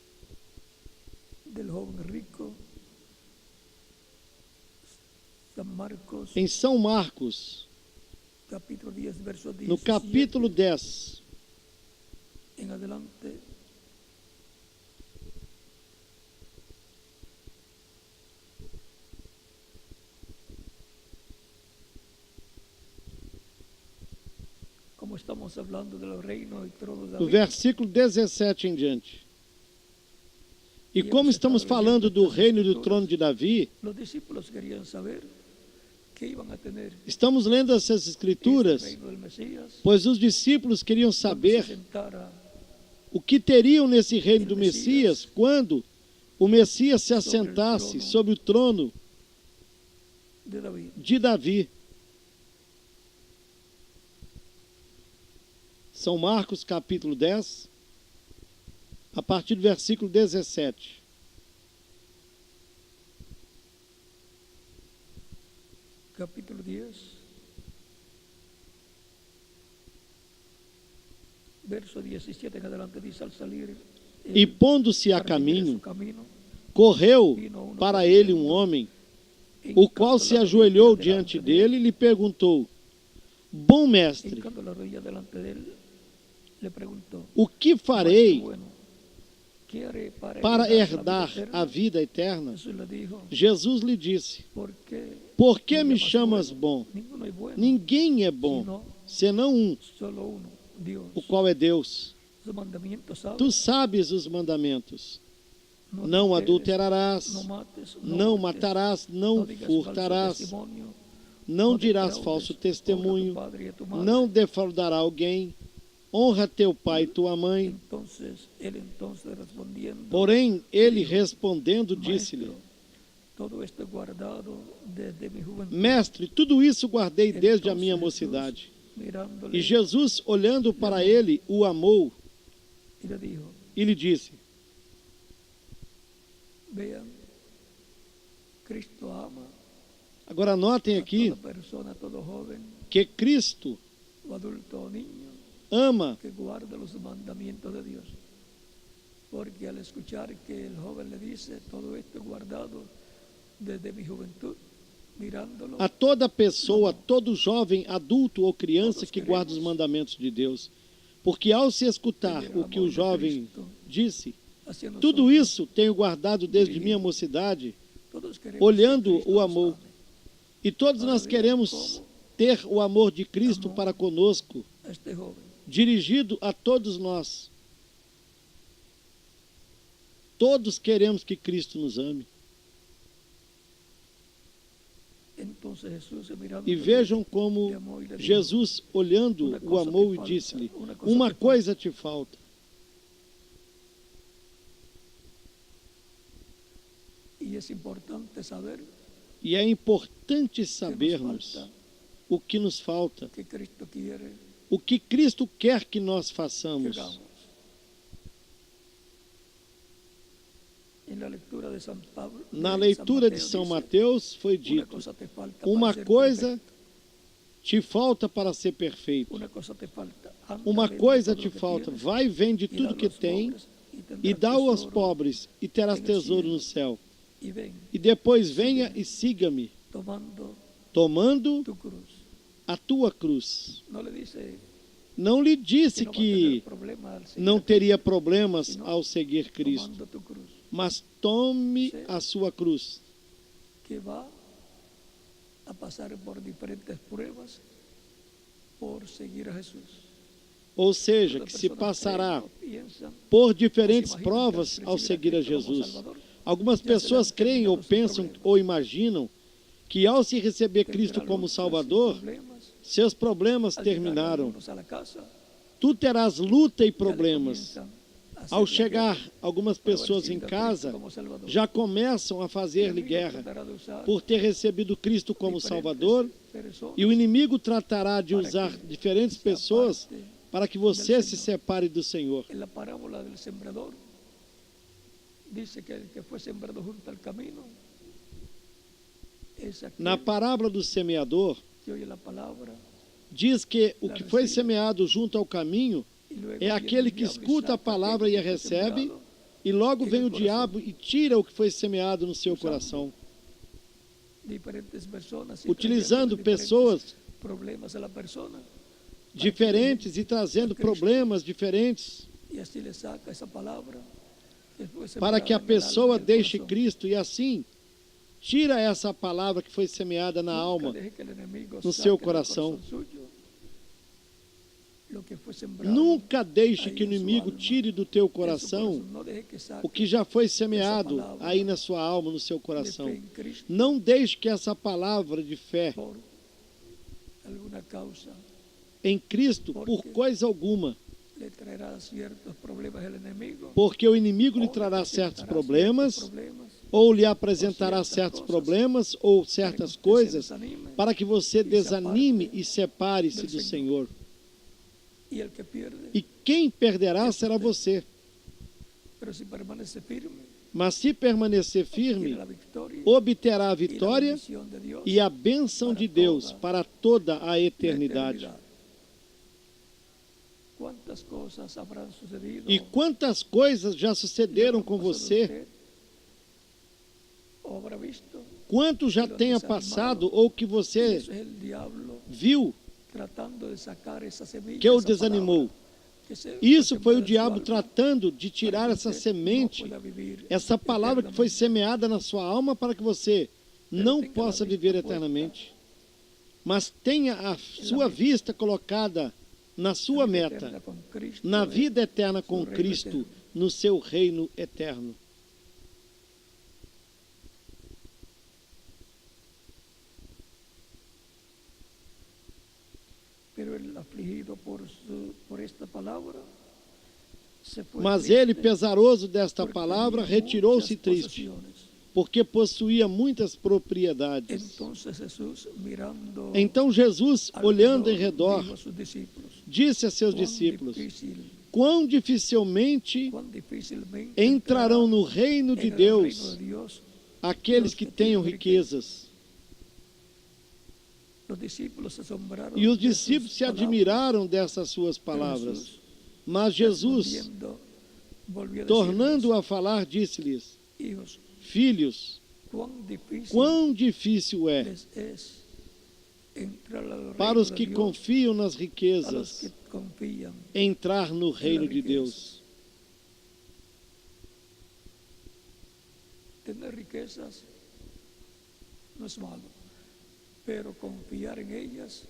del joven rico. San Marcos, Em São Marcos, capítulo 10, verso 17. no capítulo 10, En adelante. Como estamos hablando del reino y trono de do David, versículo 17 em diante. E como estamos falando do reino e do trono de Davi, los discípulos querían saber qué iban a tener estamos lendo essas este escrituras, reino del Mesías pois os discípulos queriam cuando se saber sentara o que teriam nesse reino do Messias quando o Messias se assentasse sobre o trono de David. de Davi. São Marcos capítulo 10, a partir do versículo 17. Capítulo 10, verso 17 en adelante dice: al salir E pondo-se a para seguir caminho, su camino, correu para ele um homem, o qual se ajoelhou diante dele e lhe perguntou: Bom mestre, hincando la rodilla delante de él, le preguntó: o que farei bueno, ¿qué haré para herdar eterna? a vida eterna? Jesús le dijo: Jesus lhe disse: porque Por que me chamas bom? ninguno es bueno, Ninguém é bom, senão um, solo uno, Dios. o qual é Deus. Sus mandamientos sabes: Tu sabes os mandamentos. no Não adulteres, adulterarás, no mates, não hurtes, matarás, no não digas falso furtarás, testimonio, não dirás defraudes, falso honra a tu testemunho, padre y a tu madre. não defraudará alguém, honra teu pai e tua mãe. Entonces él respondiendo, Porém, ele respondendo disse-lhe: Maestro, todo esto he guardado desde mi juventud. Mestre, tudo isso guardei desde a minha Entonces mocidade. Jesús, mirándole, E Jesus, olhando para ele, o amou y le dijo: e lhe disse: vean, Cristo ama Agora notem a aqui toda persona, a todo joven, que Cristo o adulto o niño ama que guarda los mandamientos de Dios. Porque al escuchar que el joven le dice: todo esto he guardado desde mi juventud, mirándolo, a toda pessoa, todo jovem, adulto ou criança que guarda os mandamentos de Deus. Porque ao se escutar o que o jovem disse, hacia nosotros, tudo isso tenho guardado desde minha mocidade, todos queremos olhando que Cristo o nos amor. ame. E todos nós queremos ter o amor de Cristo para conosco, A este joven, dirigido a todos nós. Todos queremos que Cristo nos ame. entonces Jesús, mirando, E vejam como le amó y le dijo: Jesus, olhando, o amou e disse-lhe: Uma coisa te falta. y es importante saber E é importante que nos sabermos falta, o que nos falta, que Cristo quiere o que Cristo quer que nós que façamos. hagamos. En la lectura de San Pablo, Na leitura de São Mateus foi uma dito: coisa te falta Uma para ser coisa perfeito. te falta para ser perfeito. Uma coisa te falta. Anda, Uma vende coisa todo te lo que falta. tienes, Vai, vende y tudo dá que aos tem pobres, y tendrás e dá aos tesoro, pobres, e terás em el tesouro cielo. no céu. Y ven, E depois venha e siga-me, tomando tomando tu cruz. a tua cruz. No le dice Não lhe disse que no va a tener que problema al seguir não a teria Cristo, problemas sino ao seguir Cristo, tomando tu cruz, mas tome a sua cruz, que va a pasar por diferentes pruebas por seguir a Jesús. Ou seja, que se passará por diferentes provas ao seguir a Jesus. Algumas pessoas creem ou pensam ou imaginam que ao se receber Cristo como Salvador, seus problemas terminaram. Tu terás luta e problemas. Ao chegar algumas pessoas em casa, já começam a fazer-lhe guerra por ter recebido Cristo como Salvador, e o inimigo tratará de usar diferentes pessoas para que você se separe do Senhor. En la parábola del sembrador dice que el que fue sembrado junto al camino es Na aquel parábola do semeador, que oye la palabra diz que o que foi semeado junto ao caminho y luego é viene aquele el que diablo y escuta a saca palavra e a aquello que fue recebe, sembrado. e logo vem o diabo e tira o que foi semeado no seu coração. Diferentes personas y Utilizando trayendo pessoas diferentes problemas a la persona diferentes e trazendo problemas diferentes y así le saca esa palabra que fue para que a sembrada en el alma pessoa y el deixe corazón. Cristo e assim tira essa palavra que foi semeada na Nunca alma, deje que el enemigo no saque seu del coração. suyo lo que fue sembrado Nunca deixe que o ahí en su inimigo alma, tire do teu en su coração No deje que saque o que já foi semeado essa palavra aí na sua alma, no seu de coração. fe en Cristo Não deixe que essa palavra de fé por alguna causa em Cristo, por coisa alguma, le traerá ciertos problemas el enemigo porque o inimigo lhe o le trará certos presentará problemas, ciertos problemas ou lhe apresentará certos problemas ou certas coisas para que você desanime e separe-se do Senhor. y el que pierde E quem perderá será você. pero si permanece firme Mas se permanecer tiene firme, la victoria obterá a y la vitória bendición de Dios e a bênção de Deus para toda a la eternidade. eternidad. ¿Cuántas cosas habrán sucedido E quantas coisas já sucederam com pasado você? usted? ¿O habrá visto? Quanto já tenha passado ou que Y você eso es el diablo viu tratando de sacar esa semilla, que o esa desanimou? palabra que se Isso foi o sembrada en su diabo alma, tratando de tirar para que essa usted semente, no pueda vivir essa palavra que foi eternamente. semeada na sua alma para que você não possa viver eternamente. Mas tenha a sua vista colocada na sua La vida meta, eterna con Cristo na es vida eterna com reino Cristo, eterno. no seu reino eterno. Pero el afligido por esta palabra se fue Mas triste ele, pesaroso desta porque palavra, tenía retirou-se muchas triste, posesiones. porque possuía muitas propriedades. Entonces Jesús, mirando Então Jesus, olhando em redor, dijo a sus discípulos, disse a seus cuán discípulos: difícil, quão dificilmente cuán difícilmente entrarão no reino en de el reino Deus de Dios aqueles que tenham riquezas. los discípulos se asombraron E os de sus discípulos se palabras. admiraram dessas suas Pero palavras. Jesús, Mas Jesus, respondiendo, volvió a tornando decirles, a falar, disse-lhes: hijos, Filhos, cuán difícil quão difícil é les es entrar al para reino os de que Dios, confiam nas a los que riquezas confían entrar no reino de Deus. tener riquezas no es malo, pero confiar en ellas,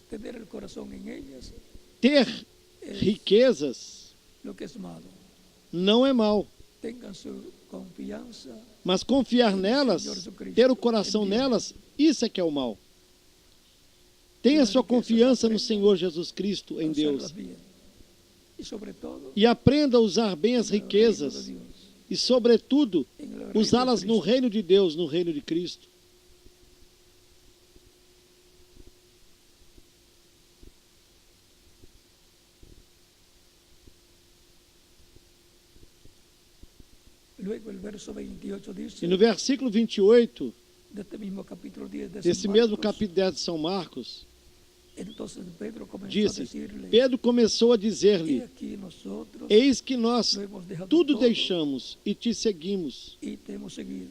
tener el corazón en ellas, Ter es riquezas lo que es malo. não é mal, Tengan su confianza mas confiar nelas, ter o coração nelas, isso é que é o mal. Tenha sua confiança no Senhor Jesus Cristo, em a Deus, usarlas bien. Y sobre todo, e aprenda a usar bem as en el reino de riquezas Dios, e, sobretudo, en el reino de usá-las no Cristo. reino de Deus, no reino de Cristo. Luego el verso 28 dice, E no versículo 28, de este mismo capítulo 10 de desse San mesmo Marcos, capítulo 10 de São Marcos, entonces Pedro comenzó a disse: decirle, Pedro começou a "He dizer-lhe: aquí nosotros Eis que nós lo hemos dejado tudo todo deixamos e te seguimos. y te hemos seguido.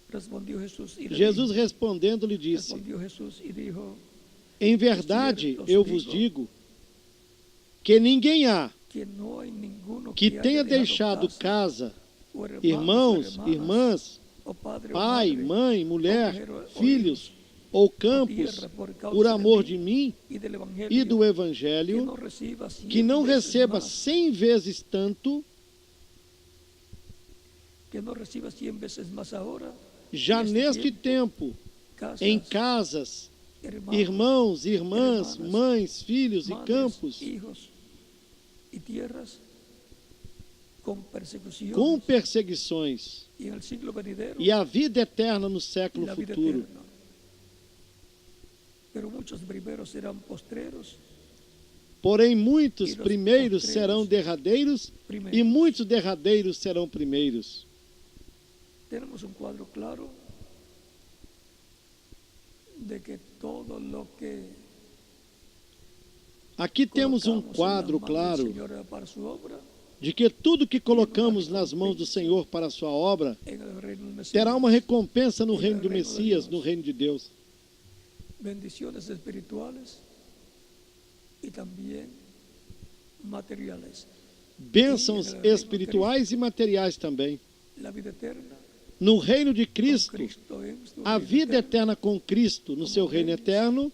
Respondió Jesús y le Jesus dijo, respondendo lhe disse: respondió Jesús y dijo, Em verdade eu vos digo que ninguém há que no hay ninguno que haya tenha dejado deixado casa, o hermanos, irmãos, o hermanas, irmãs, o padre o pai, madre, mãe, mulher, mujer o filhos ou campos por amor de mim e do Evangelho, que não receba 100 vezes tanto, já neste tempo, em casas, irmãos, irmãs, mães, filhos e campos, com perseguições, e a vida eterna no século futuro. Porém, muitos primeiros serão derradeiros, e muitos derradeiros serão primeiros. Temos um quadro claro de que todo lo que aqui temos um quadro claro de que tudo que colocamos nas mãos do Senhor para a sua obra terá uma recompensa no reino do Messias, no reino de Deus. Bendiciones espirituales e também materiais. Bênçãos espirituais e materiais também. No reino de Cristo, a vida eterna com Cristo, no seu reino eterno,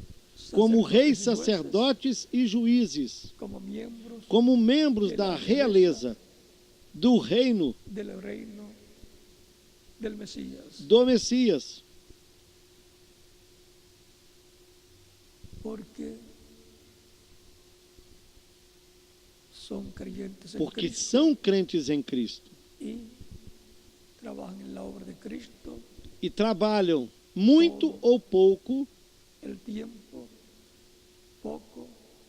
como reis, sacerdotes e juízes, como membros da realeza do reino do Messias. Porque são crentes em Cristo. E trabalham muito ou pouco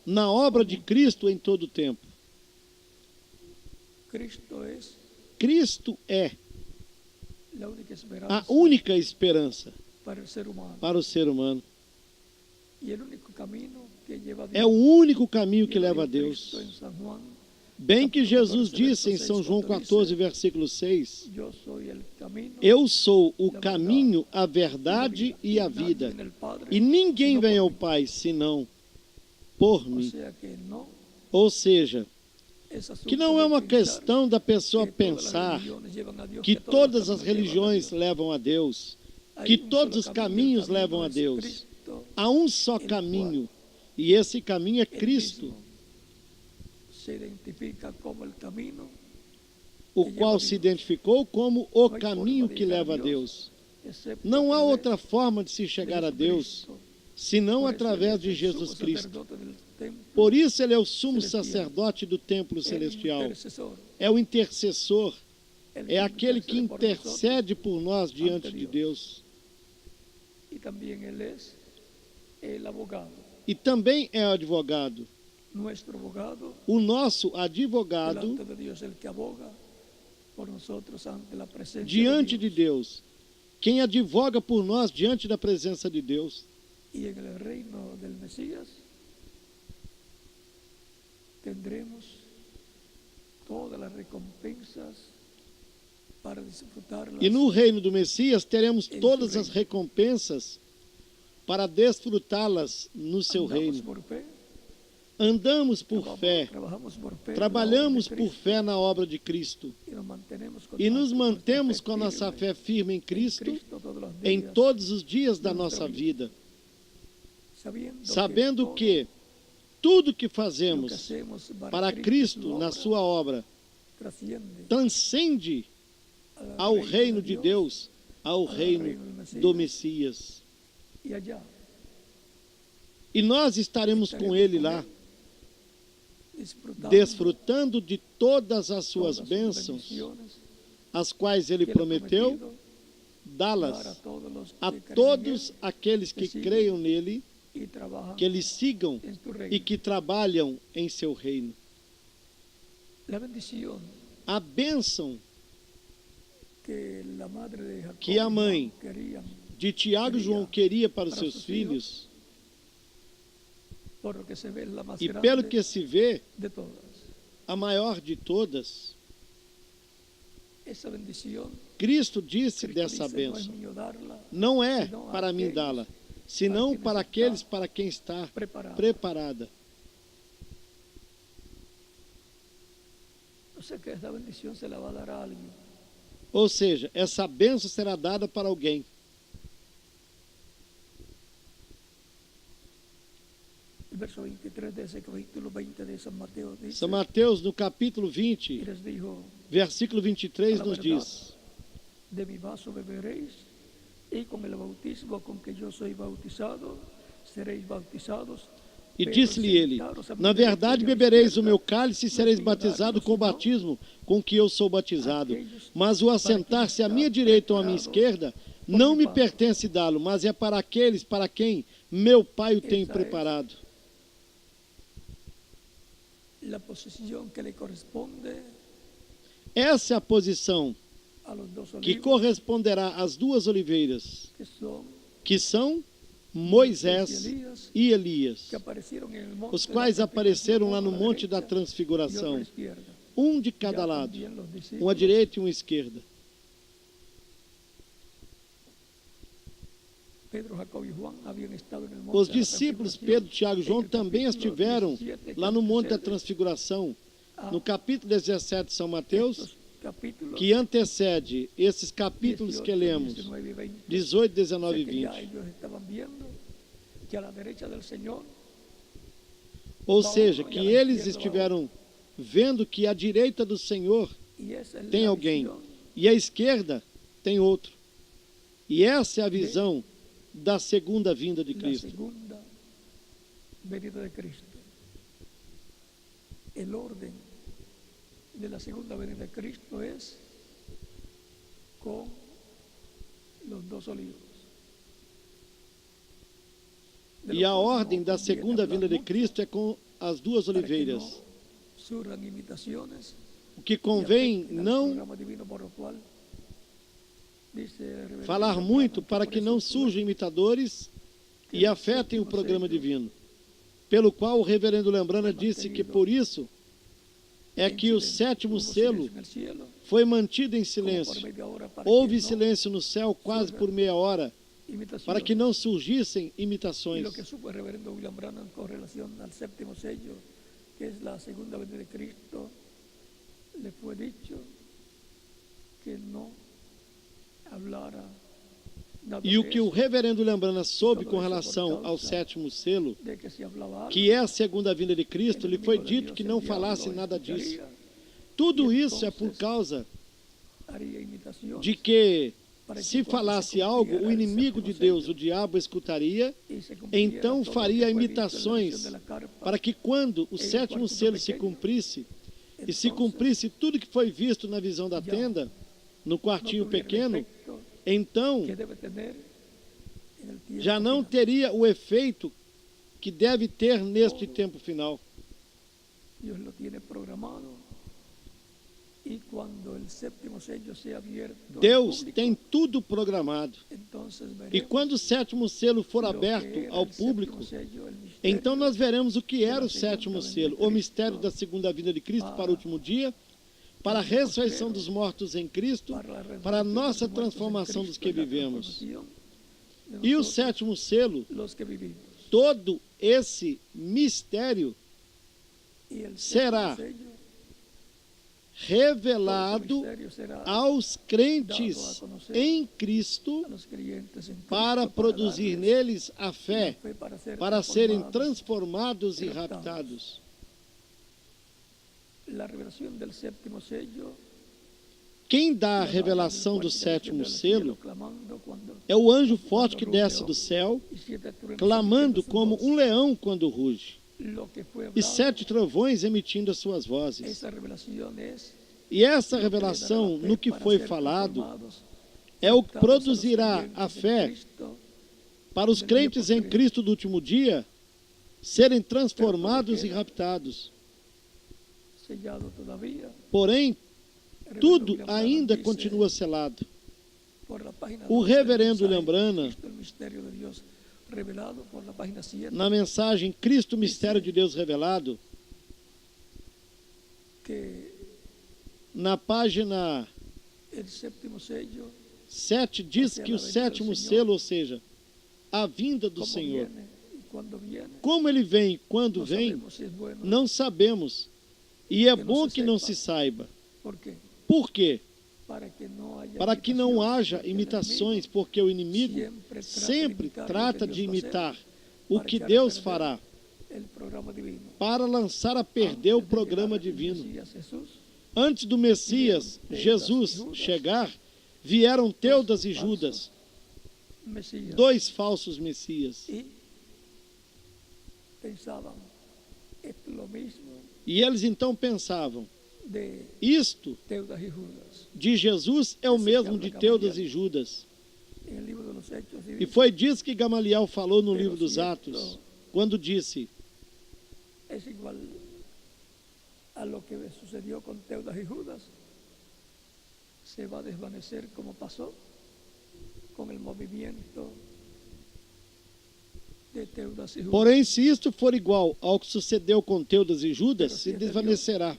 na obra de Cristo em todo o tempo. Cristo é a única esperança para o ser humano. É o único caminho que leva a Deus. Bem que Jesus disse em São João 14, versículo 6, eu sou o caminho, a verdade e a vida, e ninguém vem ao Pai senão por mim. Ou seja, que não é uma questão da pessoa pensar que todas as religiões levam a Deus, que todos os caminhos levam a Deus. Há um só caminho, e esse caminho é Cristo, o qual se identificou como o caminho que leva a Deus. Não há outra forma de se chegar a Deus, senão através de Jesus Cristo. Por isso ele é o sumo sacerdote do templo celestial. É o intercessor, é aquele que intercede por nós diante de Deus. E também é advogado. O nosso advogado diante de Deus, quem advoga por nós diante da presença de Deus. E no reino do Messias tendremos todas as recompensas para desfrutá-las. E no reino do Messias teremos todas as recompensas para desfrutá-las no seu reino. Andamos por fé, trabalhamos por fé na obra de Cristo e nos mantemos com a nossa fé firme em Cristo em todos os dias da nossa vida, sabendo que tudo que fazemos para Cristo na sua obra transcende ao reino de Deus, ao reino do Messias. E nós estaremos com Ele lá, desfrutando de todas as suas bênçãos, as quais Ele prometeu dá-las a todos aqueles que creiam nele, que Ele sigam e que trabalham em seu reino. A bênção que a mãe de Tiago e João queria para os seus filhos, e pelo que se vê, a maior de todas, Cristo disse dessa bênção, não é para mim dá-la, senão para aqueles para quem está preparada. Ou seja, essa bênção será dada para alguém. verso 23 de ese capítulo 20 de San Mateo dice, São Mateus, no capítulo y 20, les dijo, versículo 23, a la nos verdad, diz: de mi vaso beberéis, y con el bautismo con que yo soy bautizado, seréis bautizados. E Pero disse-lhe ele: sentaros a mi na derecha verdade y a mi bebereis o izquierda, meu cálice e sereis no es para batizados darlos, com o sino batismo com que eu sou batizado. aquellos Mas o para assentar-se à quienes minha está direita ou à minha preparado esquerda por não mi me Padre. pertence dá-lo, mas é para aqueles para quem meu Pai o tem Esa preparado. la posición que le corresponde Essa é a posição a los dos que olivos, corresponderá às duas oliveiras, que son que são Moisés e Elias, que aparecieron en el monte os de quais la apareceram lá transfiguración no a la Monte da derecha y otro a la Transfiguração, izquierda. um de cada Ya lado, también los uma discípulos, direita e uma esquerda. Pedro, Jacob y Juan habían estado en el monte Os de la discípulos transfiguración. Pedro, Tiago e João En el também capítulo estiveram 17 lá no Monte da antecede Transfiguração. a No capítulo 17 de São Mateus, estos capítulos que antecede esses capítulos 18, que lemos, 19 y 20. 18, O 19 e sea que ya 20. ellos estaban viendo que a la derecha del Señor, Ou seja, que eles estiveram vendo que à direita do Senhor y esa es tem la alguém visión e à esquerda tem outro. E essa é a visão da segunda vinda de la Cristo. segunda venida de Cristo. El orden de la segunda venida de Cristo es con los dos olivos. De E lo a cual ordem no da conviene segunda hablar vinda de mucho Cristo é com as duas para que oliveiras. no surjan imitaciones O que y convém afecten al não programa divino por lo cual dice el reverendo falar John muito Branham, para por que eso não tuve surjam imitadores e afetem o programa sello divino. Pelo qual o reverendo Lembrana foi disse que mantenido por isso é en que o silencio. sétimo Hubo selo silencio en el cielo, foi mantido em como por silêncio. media hora para Houve que no silêncio no céu quase por meia hora imitaciones. para que não surgissem Y imitações. lo que supo el reverendo William Branham con relación al séptimo sello, que es la segunda venida de Cristo, le fue dicho que no hablara nada E o de que o eso, reverendo Lembrana soube com relação ao sétimo selo, de que se hablaba algo, que é a segunda vinda de Cristo, el lhe foi enemigo de dito Dios, que el não diablo, falasse nada disso. escucharía, Tudo E isso é por entonces causa haría imitaciones, de que, para que se cuando falasse se algo, cumpliera o el inimigo séptimo de Deus, sello, o diabo, escutaria, y se cumpliera então todo lo faria que fue dicho en la imitações visión de la carpa, para que quando o em sétimo quarto selo se pequeno, cumprisse, e se entonces cumprisse tudo que foi visto na visão da já tenda, no no quartinho tuviera el pequeno, efecto então que debe tener en el tiempo já não final. teria o efeito que debe ter neste tempo final. Dios lo tiene programado y cuando el séptimo sello sea abierto al Deus público, tem tudo programado. entonces E veremos quando o sétimo selo for lo que aberto era ao el séptimo público, sello, el misterio então nós veremos o que era da o sétimo segunda selo, vinda de o mistério Cristo da segunda vinda de Cristo para o para último dia, para a o dia ressurreição postreiro, dos mortos em Cristo, para la para a resurrección nossa de los muertos en transformação dos Cristo que y la vivemos. transformación de E o nosotros, sétimo selo, los que vivimos. todo esse mistério Y el será séptimo sello, revelado todo ese misterio será aos crentes em Cristo a los creyentes en Cristo para produzir darles neles a fé, la fe para serem transformados. transformados e raptados. La revelación del séptimo sello, Quem dá a la revelação voz do del sétimo fuerte del cielo selo clamando cuando é o anjo forte que desce do céu, y siete truenos clamando emitiendo su como voz. um leão quando ruge, Lo que fue e hablado, 7 trovões emitindo as suas vozes. esa revelación es E essa lo que le dará revelação, la fe no que para foi ser falado, transformados, é o que adaptados a los produzirá creyentes a en fé Cristo, para os crentes em Cristo do último dia serem transformados e raptados. sellado todavía. Porém, El tudo reverendo William ainda Branham continua dice, selado. por la página O 12 del reverendo mensaje, Lembrana, Cristo, el misterio de Dios revelado, por la página 100, na mensagem Cristo, Mistério de Deus Revelado, que na página el séptimo sello, 7, diz que o sétimo selo, ou seja, a vinda do cómo Senhor, viene y cuándo viene, como ele vem e quando no vem, sabemos si es bueno, não sabemos. E é Que não bom se que não saiba. se saiba. ¿por qué? Por quê? Para que no haya Para que não imitaciones, haja porque el imitações, porque o inimigo sempre sempre trata trata de de imitar imitar o o que que Deus Deus vai fará, el programa divino. para lançar a perder o Antes de programa llegar el divino. Mesías Jesús, Antes do Messias, Jesus, chegar, vieram Teudas e Judas, Mesías, dois falsos Messias. y pensaban, esto es lo mismo E eles então pensavam, de isto Teudas y Judas. de Jesus é o mesmo de Teudas e Judas. En el libro de los Hechos, así E dice, foi disso que Gamaliel falou no livro dos Atos, quando disse, es igual a lo que sucedió con Teudas y Judas, se va a desvanecer como pasó con el movimiento de Teudas y Judas. porém, se isto for igual ao que sucedeu com Teudas e Judas, se desvanecerá,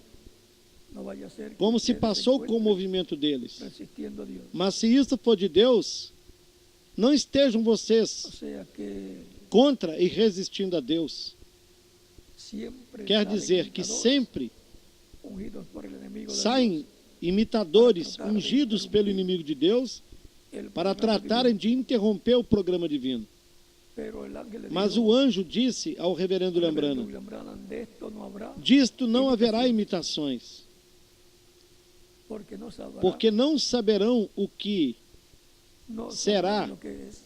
No vaya a ser que como se ustedes passou com o encuentren movimento deles. resistiendo a Dios. Mas se isto for de Deus, não estejam O vocês sea que contra e resistindo a Deus. siempre Quer salen dizer que imitadores sempre ungidos por el enemigo de saem Dios, imitadores ungidos pelo inimigo de Deus el para programa tratarem divino. de interromper o programa divino. Pero el ángel le Mas dijo o anjo disse ao reverendo al reverendo Lembrana, William Branham, de esto no habrá, disto não haverá imitações, porque no sabrá, porque não saberão o que no será sabrán lo que es,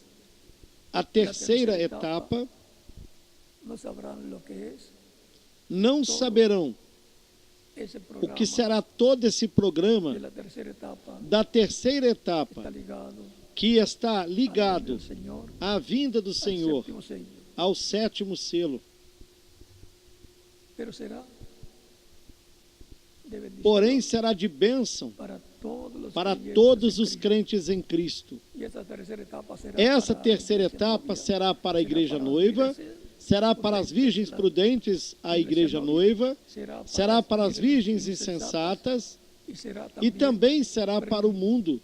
a terceira etapa, no sabrán lo que es não saberão esse o programa que será todo esse programa de la tercera etapa, da terceira está etapa, ligado que está al ligado del Señor, à vinda do al Senhor, séptimo sello. ao sétimo selo. Pero será de bendición Porém, será de bênção para todos los para creyentes todos en os Cristo. crentes em Cristo. Y esa tercera etapa será Essa para terceira la iglesia etapa novia, será para a será igreja para las noiva, vírgenes, será para as virgens prudentes, a igreja noiva, será para as virgens insensatas y será e também será para o mundo.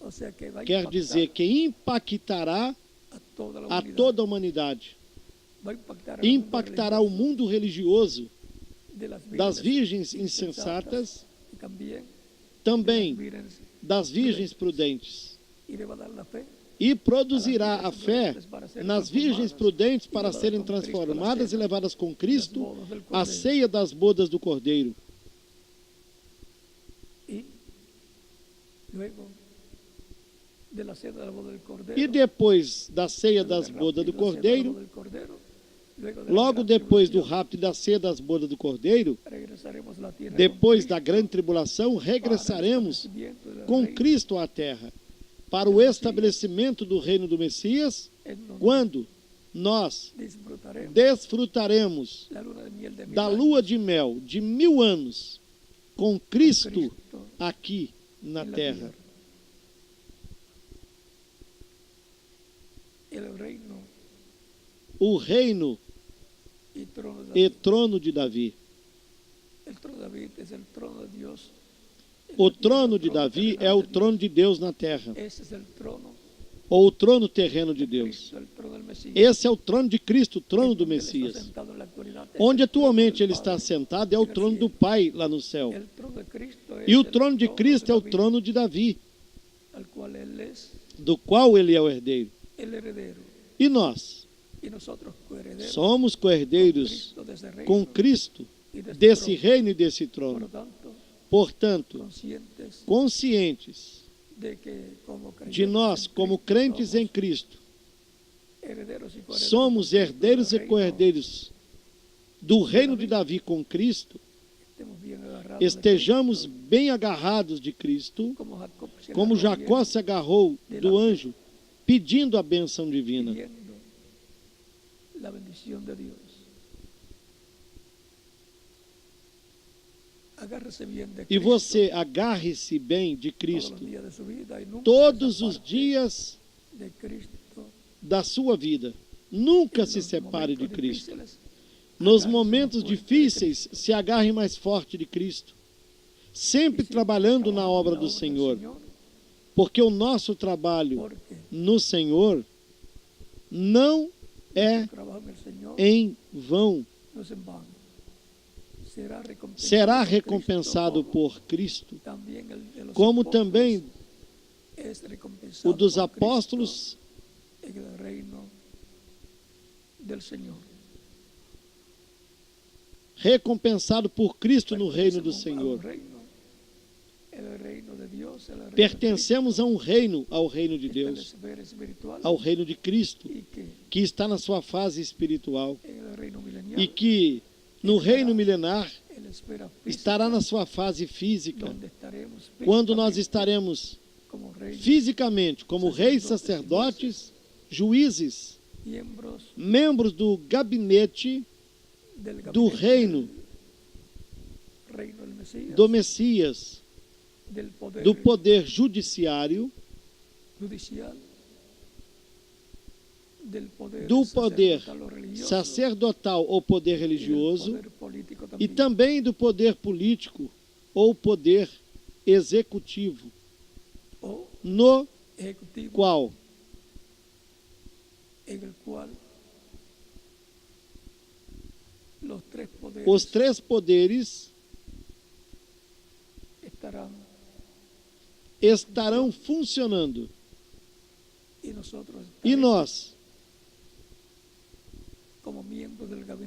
o sea que va a Quer impactar dizer que impactará a toda la a humanidad. toda a humanidade. Va a impactar al mundo Impactará o mundo religioso de das virgens insensatas, também das virgens prudentes. y le va a dar la fe E produzirá a fé nas virgens prudentes para serem transformadas e levadas com Cristo à ceia das bodas do Cordeiro. y luego de la cena de la boda del Cordero, E depois da ceia das bodas do Cordeiro, logo depois do rapto e da ceia das bodas do Cordeiro, depois da grande tribulação, regressaremos com Cristo à terra, para o estabelecimento do reino do Messias, quando nós desfrutaremos da lua de mel de 1000 anos com Cristo aqui na terra. O reino e trono de Davi. O trono de Davi é o trono de Deus na terra, ou o trono terreno de Deus. Esse é o trono de Cristo, o trono do Messias. Onde atualmente ele está sentado é o trono do Pai lá no céu. E o trono de Cristo é o trono de Davi, do qual ele é o herdeiro. E nós somos co-herdeiros com Cristo desse reino e desse trono. Portanto, conscientes de nós, como crentes em Cristo, somos herdeiros e co-herdeiros do reino de Davi com Cristo, estejamos bem agarrados de Cristo, como Jacó se agarrou do anjo, pedindo a bênção divina. E você agarre-se bem de Cristo todos os dias da sua vida. Nunca se separe de Cristo. Nos momentos difíceis, se agarre mais forte de Cristo. Sempre trabalhando na obra do Senhor. Porque o nosso trabalho no Senhor não é em vão. Será recompensado por Cristo, como também o dos apóstolos recompensado por Cristo no reino do Senhor. Pertencemos a um reino, ao reino de Deus, ao reino de Cristo, que está na sua fase espiritual e que no reino milenar estará na sua fase física, quando nós estaremos fisicamente como reis, sacerdotes, juízes, membros do gabinete do reino do Messias, do poder judiciário, do poder sacerdotal ou poder religioso e também do poder político ou poder executivo, no qual os três poderes estarão funcionando. E nós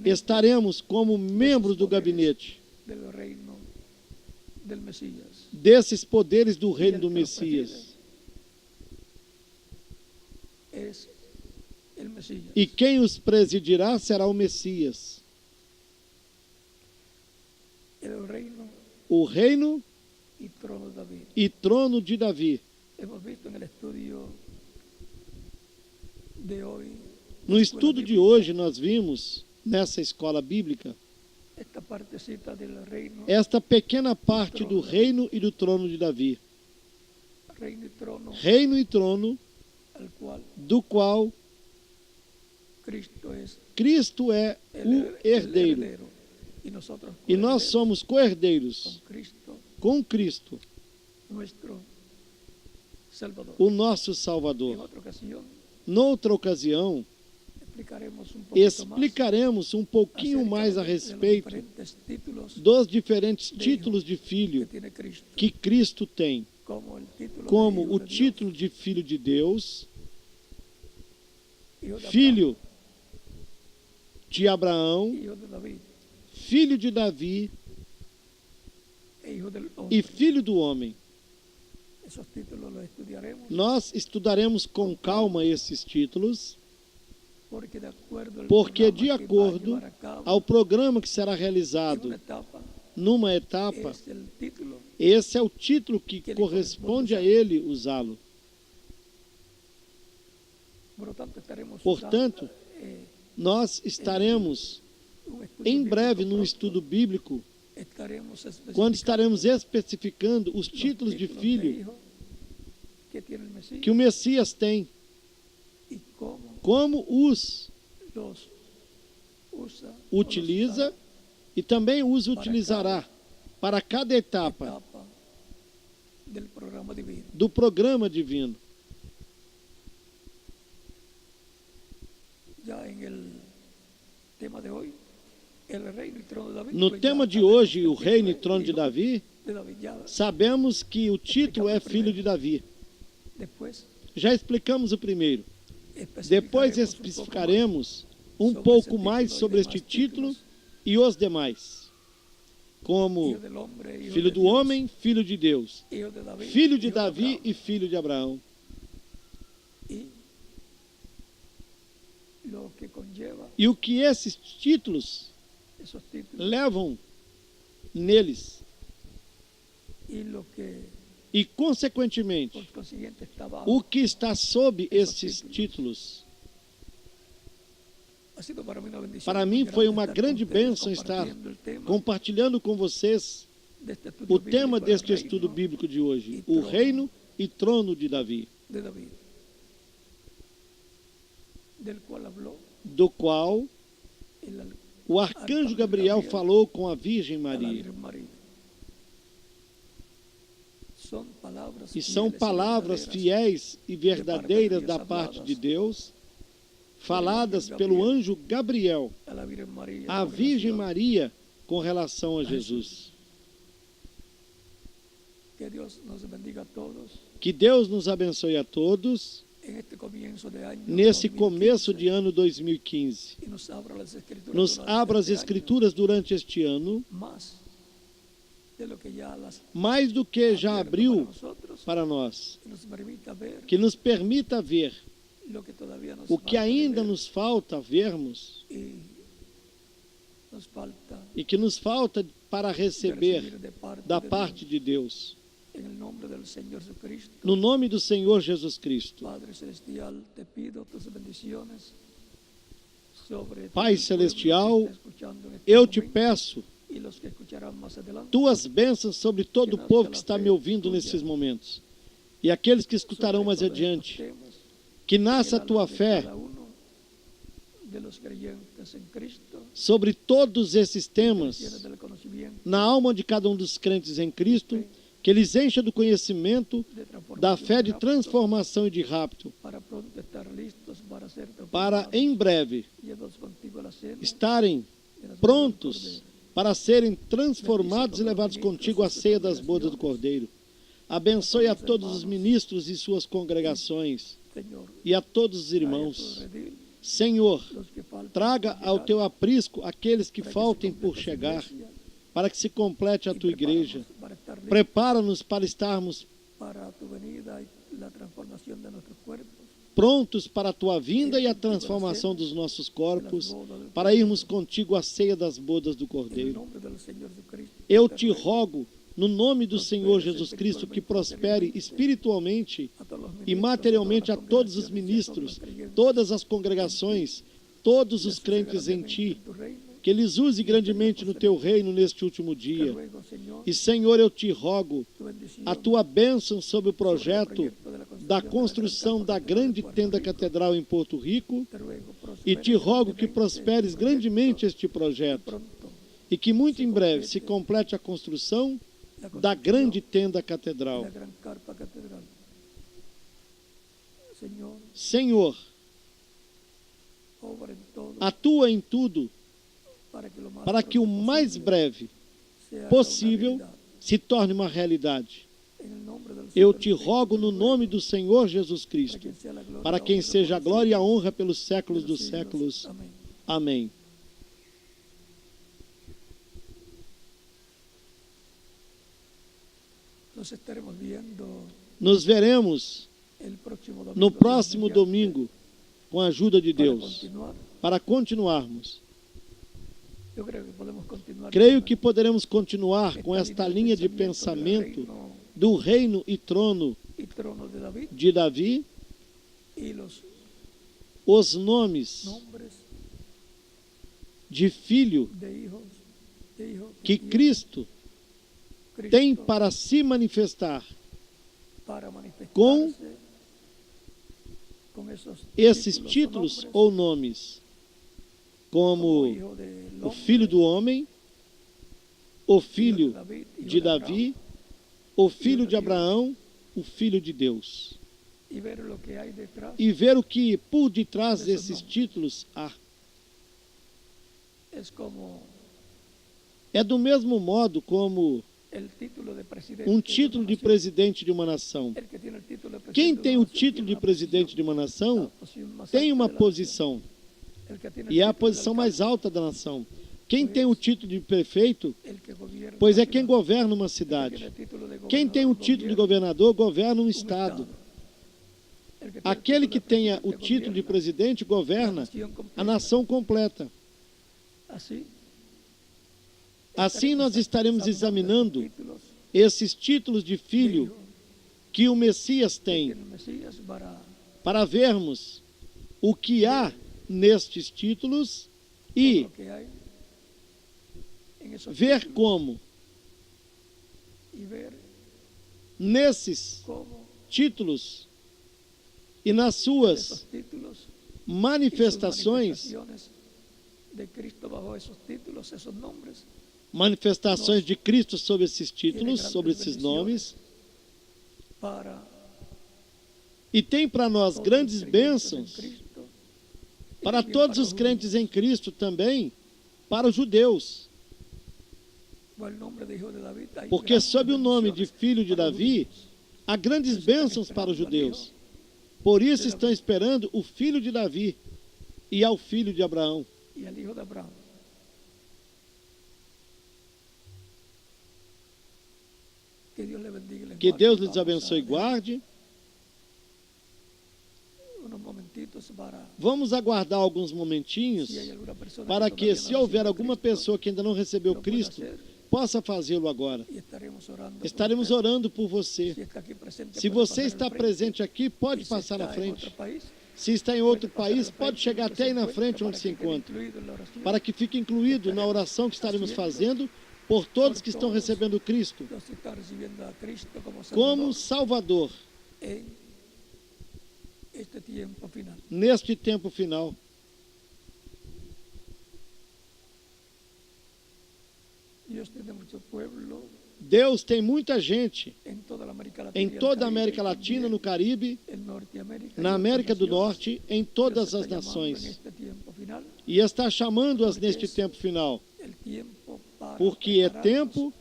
estaremos como membros do gabinete desses poderes do reino do Messias. E quem os presidirá será o Messias. O reino e trono de Davi. No estudo de hoje, nós vimos, nessa escola bíblica, esta pequena parte do reino e do trono de Davi. Reino e trono, do qual Cristo é o herdeiro. E nós somos co-herdeiros com Cristo, o nosso Salvador. Noutra ocasião, explicaremos um pouquinho mais a respeito dos diferentes títulos de filho que Cristo tem, como o título de Filho de Deus, Filho de Abraão, Filho de Davi e Filho do Homem. Nós estudaremos com calma esses títulos, porque de acordo ao programa que será realizado numa etapa, esse é o título que corresponde a ele usá-lo. Portanto, nós estaremos em breve num estudo bíblico, quando estaremos especificando os títulos de filho que o Messias tem, como os utiliza e também os utilizará para cada etapa do programa divino. No tema de hoje, o reino e trono de Davi, sabemos que o título é Filho de Davi. Já explicamos o primeiro. Depois especificaremos um pouco mais sobre este título e os demais, como Filho do Homem, Filho de Deus, Filho de Davi e Filho de Abraão. E o que esses títulos levam neles. E, consequentemente, o que está sob esses títulos. Para mim foi uma grande bênção estar compartilhando com vocês o tema deste estudo bíblico de hoje, o reino e trono de Davi, do qual o arcanjo Gabriel falou com a Virgem Maria. E são palavras fiéis e verdadeiras da parte de Deus, faladas pelo anjo Gabriel à Virgem Maria com relação a Jesus. Que Deus nos abençoe a todos nesse começo de ano 2015. Nos abra as Escrituras durante este ano, mais do que já abriu para nós, que nos permita ver o que ainda nos falta vermos e que nos falta para receber da parte de Deus. No nome do Senhor Jesus Cristo. Pai Celestial, eu te peço tuas bênçãos sobre todo o povo que está me ouvindo nesses momentos e aqueles que escutarão mais adiante. Que nasça a tua fé sobre todos esses temas na alma de cada um dos crentes em Cristo, que eles enchem do conhecimento, da fé de transformação e de rapto, para em breve estarem prontos para serem transformados e levados contigo à ceia das bodas do Cordeiro. Abençoe a todos os ministros e suas congregações e a todos os irmãos. Senhor, traga ao teu aprisco aqueles que faltem por chegar, para que se complete a tua igreja. Prepara-nos para estarmos prontos para a tua vinda e a transformação dos nossos corpos, para irmos contigo à ceia das bodas do Cordeiro. Eu te rogo, no nome do Senhor Jesus Cristo, que prospere espiritualmente e materialmente a todos os ministros, todas as congregações, todos os crentes em ti, que eles use grandemente no teu reino neste último dia. E, Senhor, eu te rogo a tua bênção sobre o projeto da construção da grande tenda catedral em Porto Rico, e te rogo que prosperes grandemente este projeto e que muito em breve se complete a construção da grande tenda catedral. Senhor, atua em tudo para que o mais breve possível se torne uma realidade. Eu te rogo no nome do Senhor Jesus Cristo, para quem seja a glória e a honra pelos séculos dos séculos. Amém. Nos veremos no próximo domingo, com a ajuda de Deus, para continuarmos. Creio que poderemos continuar com esta linha de pensamento do reino e trono de Davi, os nomes de filho que Cristo tem para se manifestar com esses títulos ou nomes, como o Filho do Homem, o Filho de Davi, o Filho de Abraão, o Filho de Deus. E ver o que por detrás desses títulos há. É do mesmo modo como um título de presidente de uma nação. Quem tem o título de presidente de uma nação tem uma posição, e é a posição mais alta da nação. Quem tem o título de prefeito, pois é quem governa uma cidade. Quem tem o título de governador, governa um estado. Aquele que tenha o título de presidente, governa a nação completa. Assim nós estaremos examinando esses títulos de filho que o Messias tem, para vermos o que há nestes títulos e ver como nesses títulos e nas suas manifestações de Cristo sobre esses títulos, sobre esses nomes, e tem para nós grandes bênçãos, para todos os crentes em Cristo também, para os judeus. Porque sob o nome de filho de Davi, há grandes bênçãos para os judeus. Por isso estão esperando o filho de Davi e ao filho de Abraão. y al hijo de Abraham. Que Dios le bendiga y les Que guarde. Deus lhes Vamos a abençoe e ver guarde. unos momentitos para Vamos aguardar alguns momentinhos si hay alguna persona para que que, todavía se no houver recibió alguma Cristo, pessoa que ainda não recebeu lo pueda Cristo, hacer, possa fazê-lo agora. y estaremos orando por Estaremos usted. orando por você. Si está aquí presente, Se puede você pasar está al frente. presente aqui, pode Y si passar na está en frente. otro país, Se está em outro puede pasar país, al pode frente chegar donde até aí na se frente encuentra, onde se para que quede encontra, incluido en la oración. para que fique incluído na oração que estaremos fazendo por todos que estão recebendo Cristo Los que están recibiendo a Cristo como como Salvador Salvador en este tiempo final. neste tempo final. Dios tiene mucho pueblo Deus tem muita gente en toda la América Latina, em toda a América Latina, no Caribe, en Norteamérica, na y América do otras naciones. Norte, em todas Dios as está llamando nações. en este tiempo final, E está chamando-as neste tempo final, el tiempo para porque é prepararnos tempo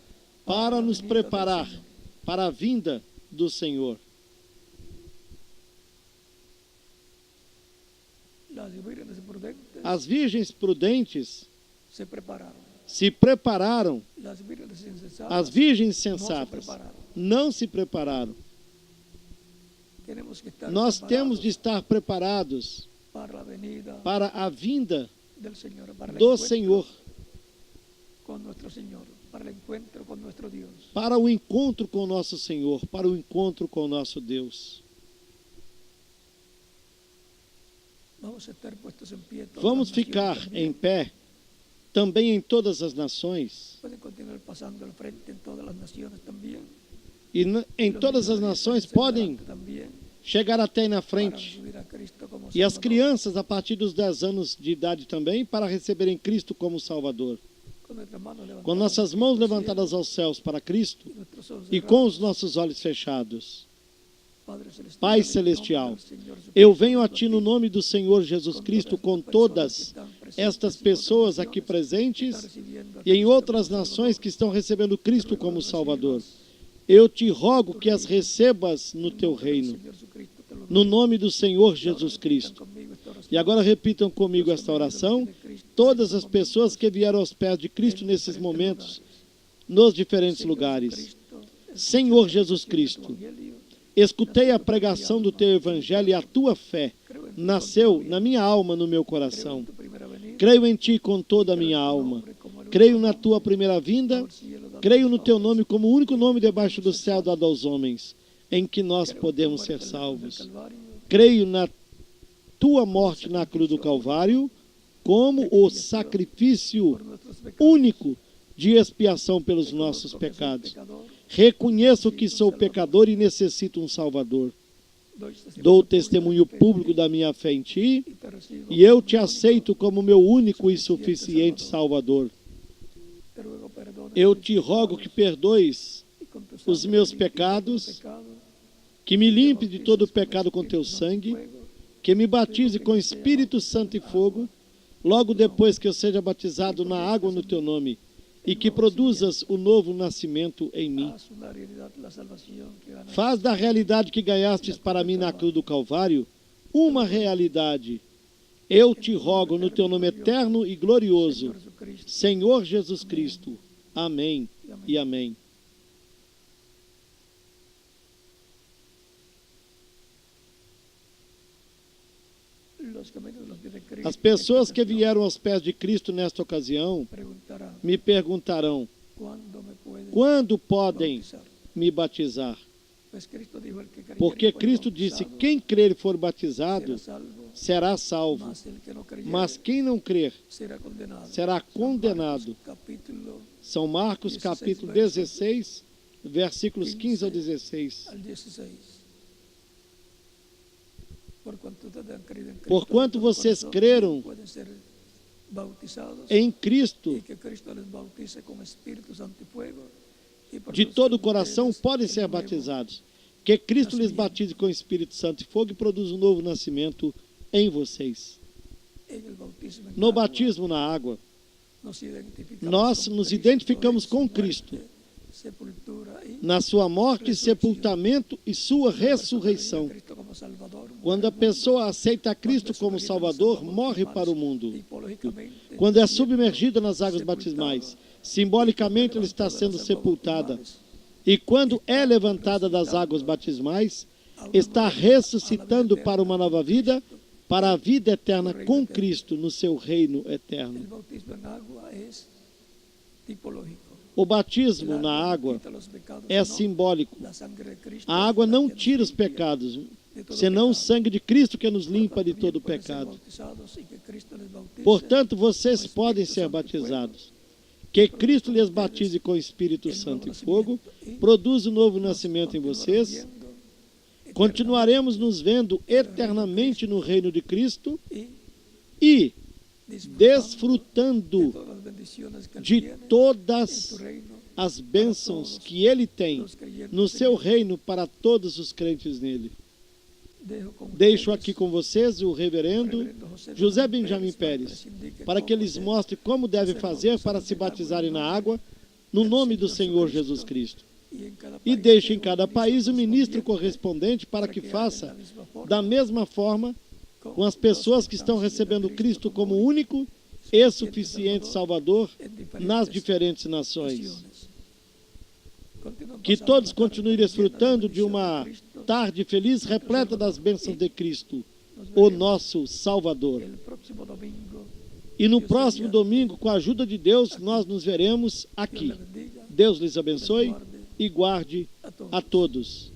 para a nos venida del preparar Señor. para a vinda do Senhor. Las vírgenes prudentes As virgens prudentes se prepararon. se prepararam, Las vírgenes insensatas as virgens no se sensatas prepararon. não se prepararam. Tenemos que estar Nós preparados temos de estar preparados para a venida para a vinda del Señor, para el do encuentro Senhor, con nuestro Señor, para el encuentro con nuestro Dios. para o encontro com o nosso Senhor, para o encontro com o nosso Deus. Vamos a estar puestos en pie. todas Vamos las naciones ficar también. em pé, também em todas as nações, Pueden continuar pasando al frente en todas las naciones también. e em Los todas as niños nações se podem adelante también chegar até aí na para frente. recibir a Cristo como E as Salvador. crianças, a partir dos 10 anos de idade também, para receberem Cristo como Salvador. Con nuestras manos levantadas Com nossas al mãos cielo levantadas aos céus para Cristo y nuestros ojos e com os cerrados. nossos olhos fechados. Padre celestial, Pai en el nombre celestial, del Señor Jesucristo, eu venho a vengo Ti no nome do Senhor Jesus Cristo com todas estas pessoas aqui presentes e em outras nações que estão recebendo Cristo como Salvador. Eu te rogo que as recebas no Teu reino, no nome do Senhor Jesus Cristo. E agora repitam comigo esta oração, todas as pessoas que vieram aos pés de Cristo nesses momentos, nos diferentes lugares. Senhor Jesus Cristo, escutei a pregação do Teu Evangelho e a Tua fé nasceu na minha alma, no meu coração. Creio em Ti com toda a minha alma. Creio na Tua primeira vinda. Creio no Teu nome como o único nome debaixo do céu dado aos homens, em que nós podemos ser salvos. Creio na Tua morte na cruz do Calvário como o sacrifício único de expiação pelos nossos pecados. Reconheço que sou pecador e necessito um Salvador. Dou testemunho público da minha fé em Ti e eu Te aceito como meu único e suficiente Salvador. Eu Te rogo que perdoes os meus pecados, que me limpe de todo o pecado com Teu sangue, que me batize com Espírito Santo e fogo, logo depois que eu seja batizado na água no Teu nome, e que produzas o novo nascimento em mim. Faz da realidade que ganhastes para mim na cruz do Calvário uma realidade. Eu te rogo no Teu nome eterno e glorioso, Senhor Jesus Cristo. Amém e amém. As pessoas que vieram aos pés de Cristo nesta ocasião me perguntarão, quando podem me batizar? Porque Cristo disse, quem crer e for batizado será salvo, mas quem não crer será condenado. São Marcos capítulo 16, versículos 15 ao 16. Porquanto vocês creram em Cristo, de todo o coração podem ser batizados. Que Cristo lhes batize com Espírito Santo e fogo e produza um novo nascimento em vocês. No batismo na água, nós nos identificamos com Cristo na sua morte, sepultamento e sua ressurreição. Quando a pessoa aceita a Cristo como Salvador, morre para o mundo. Quando é submergida nas águas batismais, simbolicamente ela está sendo sepultada. E quando é levantada das águas batismais, está ressuscitando para uma nova vida, para a vida eterna com Cristo no seu reino eterno. O batismo na água é simbólico. A água não tira os pecados, senão o sangue de Cristo que nos limpa de todo pecado. Portanto, vocês podem ser batizados. Que Cristo lhes batize com o Espírito Santo e fogo, produz o novo nascimento em vocês. Continuaremos nos vendo eternamente no reino de Cristo e desfrutando de todas as bênçãos que Ele tem no seu reino para todos os crentes nele. Deixo aqui com vocês o reverendo José Benjamin Pérez, para que eles mostrem como devem fazer para se batizarem na água, no nome do Senhor Jesus Cristo. E deixe em cada país o ministro correspondente para que faça da mesma forma com as pessoas que estão recebendo Cristo como único e suficiente Salvador nas diferentes nações. Que todos continuem desfrutando de uma tarde feliz, repleta das bênçãos de Cristo, o nosso Salvador. E no próximo domingo, com a ajuda de Deus, nós nos veremos aqui. Deus lhes abençoe e guarde a todos.